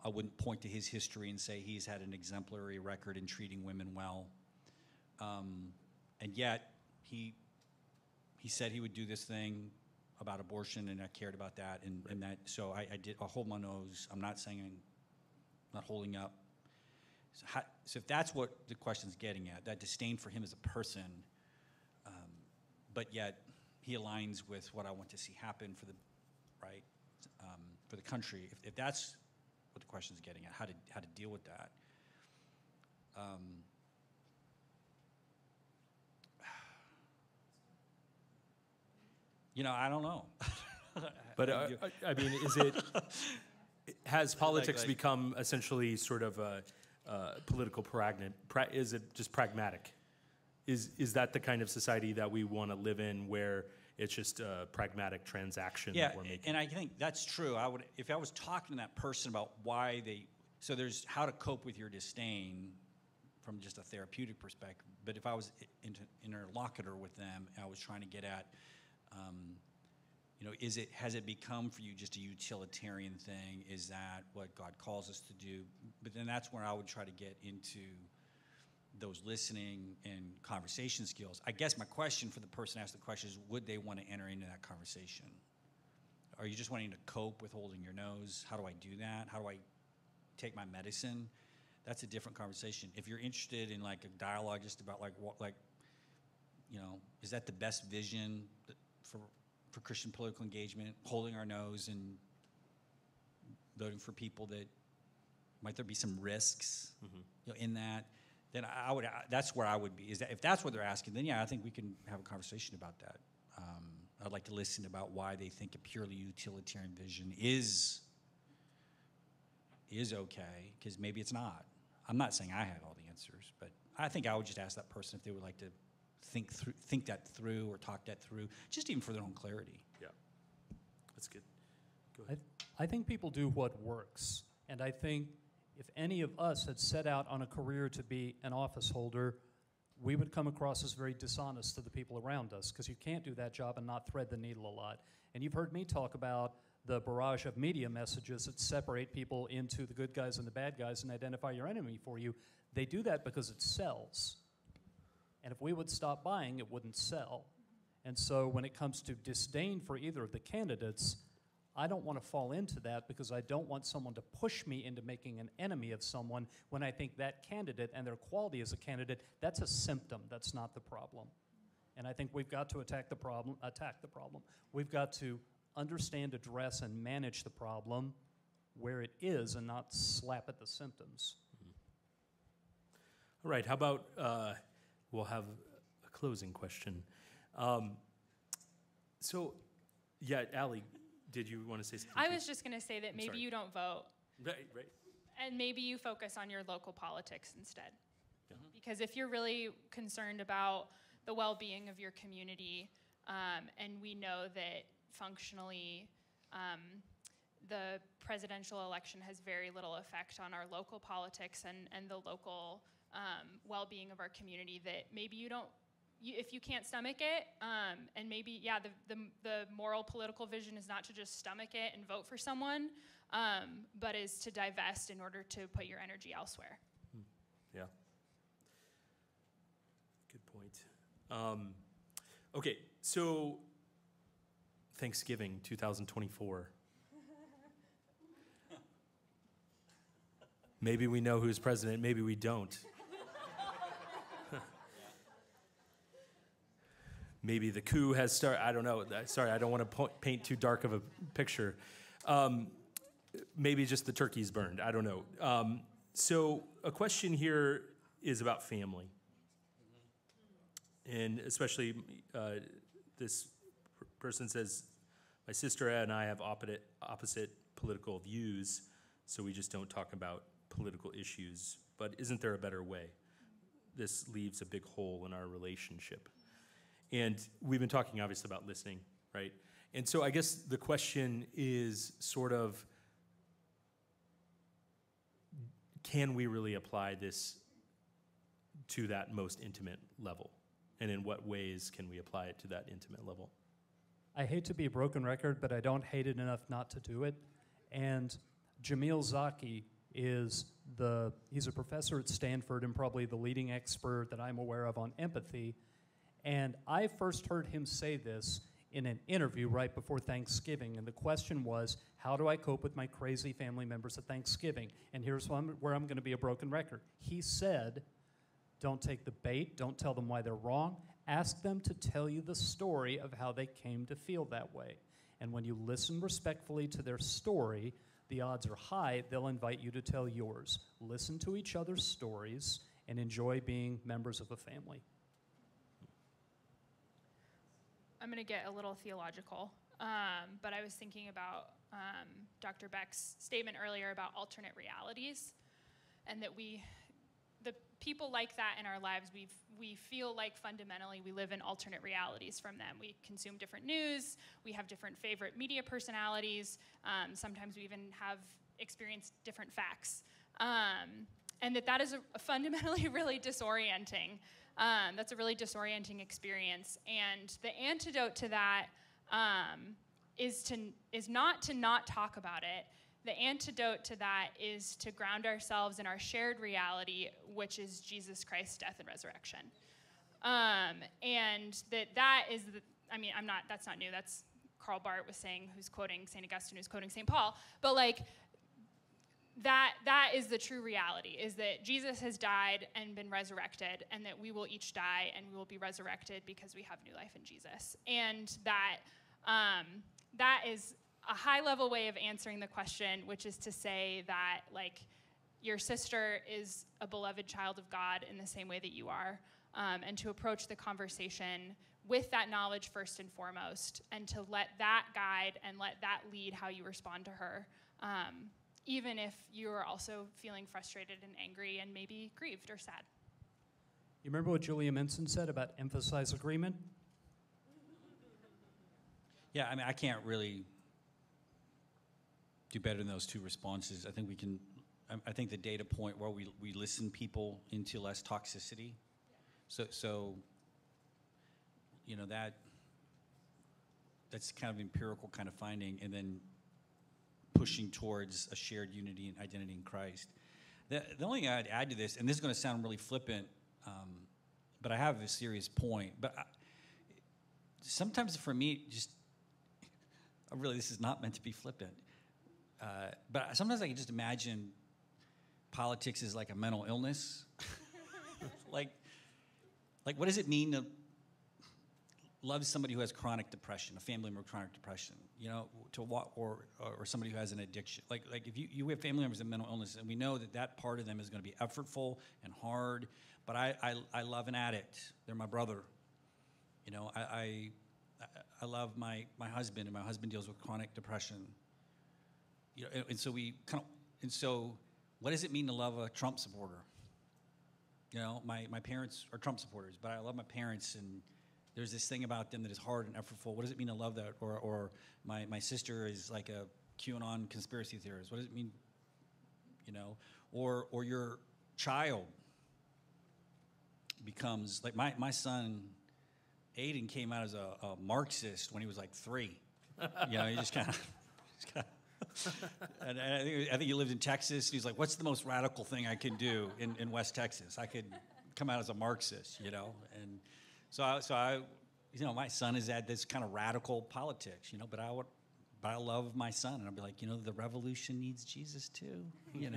F: I wouldn't point to his history and say he's had an exemplary record in treating women well. And yet, he said he would do this thing about abortion, and I cared about that, and that. So I hold my nose. I'm not saying, I'm not holding up. So if that's what the question's getting at, that disdain for him as a person, but yet he aligns with what I want to see happen for the for the country. If that's what the question's getting at, how to deal with that. I don't know.
B: But I mean, has politics become essentially sort of a political is it just pragmatic? Is that the kind of society that we want to live in, where it's just a pragmatic transaction that we're making?
F: And I think that's true. If I was talking to that person about why so there's how to cope with your disdain from just a therapeutic perspective. But if I was interlocutor with them, I was trying to get at, has it become for you just a utilitarian thing? Is that what God calls us to do? But then that's where I would try to get into those listening and conversation skills. I guess my question for the person asked the question is, would they want to enter into that conversation? Are you just wanting to cope with holding your nose? How do I do that? How do I take my medicine? That's a different conversation. If you're interested in like a dialogue just about is that the best vision for Christian political engagement, holding our nose and voting for people that might there be some risks in that? Then that's where I would be. Is that if that's what they're asking, then I think we can have a conversation about that. I'd like to listen about why they think a purely utilitarian vision is okay, because maybe it's not. I'm not saying I have all the answers, but I think I would just ask that person if they would like to think that through or talk that through, just even for their own clarity.
B: Yeah, that's good. Go ahead.
C: I think people do what works, and I think if any of us had set out on a career to be an office holder, we would come across as very dishonest to the people around us, because you can't do that job and not thread the needle a lot. And you've heard me talk about the barrage of media messages that separate people into the good guys and the bad guys and identify your enemy for you. They do that because it sells. And if we would stop buying, it wouldn't sell. And so when it comes to disdain for either of the candidates, I don't want to fall into that, because I don't want someone to push me into making an enemy of someone when I think that candidate and their quality as a candidate, that's a symptom, that's not the problem. And I think we've got to attack the problem. We've got to understand, address, and manage the problem where it is and not slap at the symptoms.
B: All right, how about we'll have a closing question. Allie, did you want to say something?
E: I was just going to say that maybe you don't vote.
B: Right.
E: And maybe you focus on your local politics instead. Because if you're really concerned about the well-being of your community, and we know that functionally the presidential election has very little effect on our local politics and the local well-being of our community, that maybe you don't, if you can't stomach it, and maybe, the moral political vision is not to just stomach it and vote for someone, but is to divest in order to put your energy elsewhere.
B: Yeah. Good point. Okay, so Thanksgiving 2024. Maybe we know who's president, maybe we don't. Maybe the coup has started. I don't know. Sorry, I don't want to paint too dark of a picture. Maybe just the turkey's burned. I don't know. So a question here is about family. And especially this person says, my sister and I have opposite political views, so we just don't talk about political issues. But isn't there a better way? This leaves a big hole in our relationship. And we've been talking obviously about listening, right? And so I guess the question is sort of, can we really apply this to that most intimate level? And in what ways can we apply it to that intimate level?
C: I hate to be a broken record, but I don't hate it enough not to do it. And Jamil Zaki he's a professor at Stanford and probably the leading expert that I'm aware of on empathy. And I first heard him say this in an interview right before Thanksgiving. And the question was, how do I cope with my crazy family members at Thanksgiving? And here's where I'm going to be a broken record. He said, don't take the bait, don't tell them why they're wrong. Ask them to tell you the story of how they came to feel that way. And when you listen respectfully to their story, the odds are high they'll invite you to tell yours. Listen to each other's stories and enjoy being members of a family.
E: I'm going to get a little theological, but I was thinking about Dr. Beck's statement earlier about alternate realities, and that the people like that in our lives, we feel like fundamentally we live in alternate realities from them. We consume different news, we have different favorite media personalities, sometimes we even have experienced different facts. And that is a fundamentally really disorienting. That's a really disorienting experience. And the antidote to that is not to not talk about it. The antidote to that is to ground ourselves in our shared reality, which is Jesus Christ's death and resurrection. And that is that's not new. That's Karl Barth was saying, who's quoting St. Augustine, who's quoting St. Paul. But that is the true reality, is that Jesus has died and been resurrected, and that we will each die and we will be resurrected because we have new life in Jesus. And that is a high-level way of answering the question, which is to say that, your sister is a beloved child of God in the same way that you are, and to approach the conversation with that knowledge first and foremost, and to let that guide and let that lead how you respond to her, even if you are also feeling frustrated and angry and maybe grieved or sad.
C: You remember what Julia Minson said about emphasize agreement?
F: Yeah, I can't really do better than those two responses. I think we can. I think the data point where we listen people into less toxicity. So that's kind of empirical kind of finding, and then pushing towards a shared unity and identity in Christ. The only thing I'd add to this, and this is going to sound really flippant, but I have a serious point. But sometimes for me, this is not meant to be flippant. But sometimes I can just imagine politics is like a mental illness. like what does it mean to love somebody who has chronic depression, a family member with chronic depression, or somebody who has an addiction? Like if you have family members with mental illness, and we know that part of them is going to be effortful and hard, but I love an addict. They're my brother. I love my husband, and my husband deals with chronic depression. And so what does it mean to love a Trump supporter? My parents are Trump supporters, but I love my parents, and there's this thing about them that is hard and effortful. What does it mean to love that? Or my sister is like a QAnon conspiracy theorist. What does it mean? Or your child becomes, like my son, Aiden, came out as a Marxist when he was like 3. He just kind of. And I think he lived in Texas. And he's like, what's the most radical thing I can do in West Texas? I could come out as a Marxist, And so I my son is at this kind of radical politics, but I love my son, and I'll be like, the revolution needs Jesus too, and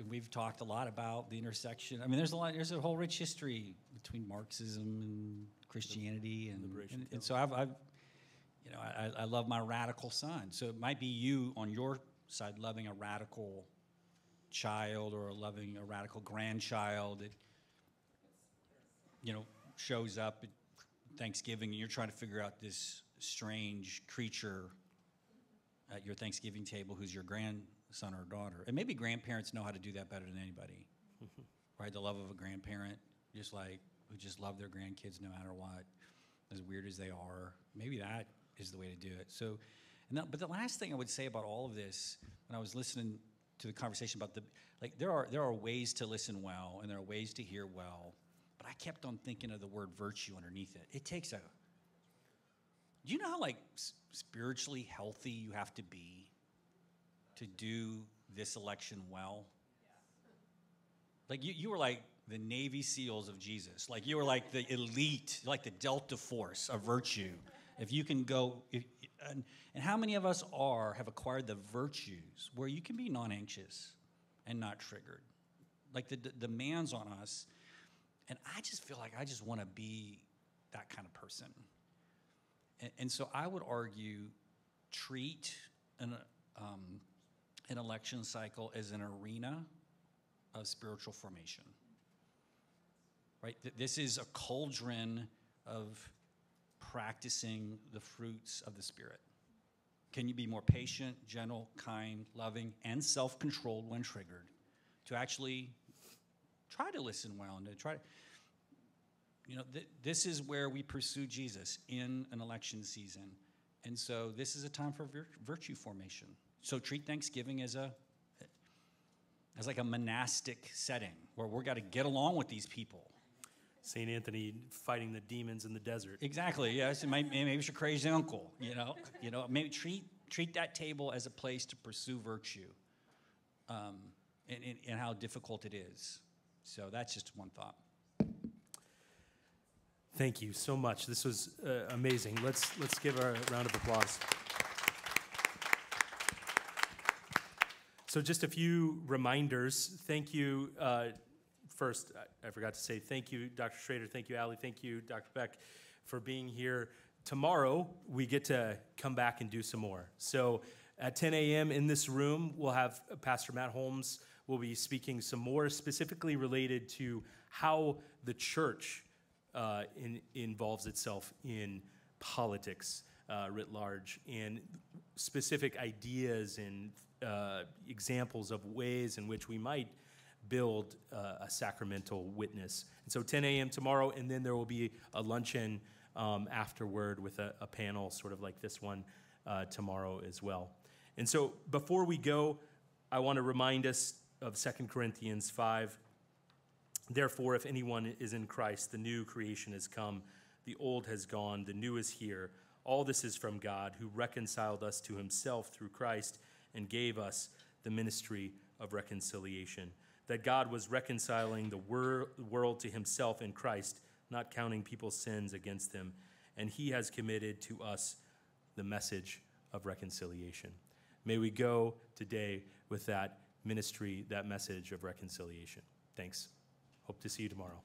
F: we've talked a lot about the intersection. There's a whole rich history between Marxism and Christianity, and so I love my radical son. So it might be you on your side loving a radical child or a radical grandchild that, shows up at Thanksgiving and you're trying to figure out this strange creature at your Thanksgiving table who's your grandson or daughter. And maybe grandparents know how to do that better than anybody, right? The love of a grandparent, who just love their grandkids no matter what, as weird as they are. Maybe that is the way to do it. So, but the last thing I would say about all of this, when I was listening to the conversation about there are ways to listen well and there are ways to hear well, but I kept on thinking of the word virtue underneath it. It takes do you know how spiritually healthy you have to be to do this election well? You were like the Navy SEALs of Jesus. You were like the elite, like the Delta Force of virtue. If you can go, and how many of us have acquired the virtues where you can be non-anxious and not triggered? The demands on us. And I just feel like I just want to be that kind of person. And so I would argue, treat an election cycle as an arena of spiritual formation. Right? This is a cauldron of practicing the fruits of the Spirit. Can you be more patient, gentle, kind, loving, and self-controlled when triggered to actually try to listen well and to try to, this is where we pursue Jesus in an election season. And so this is a time for virtue formation. So treat Thanksgiving as like a monastic setting where we've got to get along with these people.
B: St. Anthony fighting the demons in the desert.
F: Exactly, yes. Maybe it's your crazy uncle, Maybe treat that table as a place to pursue virtue and how difficult it is. So that's just one thought.
B: Thank you so much. This was amazing. Let's give a round of applause. So just a few reminders. Thank you. First, I forgot to say thank you, Dr. Schrader. Thank you, Allie. Thank you, Dr. Beck, for being here. Tomorrow, we get to come back and do some more. So at 10 a.m. in this room, we'll have Pastor Matt Holmes will be speaking some more specifically related to how the church involves itself in politics writ large, and specific ideas and examples of ways in which we might build a sacramental witness. And so 10 a.m. tomorrow, and then there will be a luncheon afterward with a panel sort of like this one tomorrow as well. And so before we go, I want to remind us of 2 Corinthians 5. Therefore, if anyone is in Christ, the new creation has come, the old has gone, the new is here. All this is from God, who reconciled us to himself through Christ and gave us the ministry of reconciliation. That God was reconciling the world to himself in Christ, not counting people's sins against them. And he has committed to us the message of reconciliation. May we go today with that ministry, that message of reconciliation. Thanks. Hope to see you tomorrow.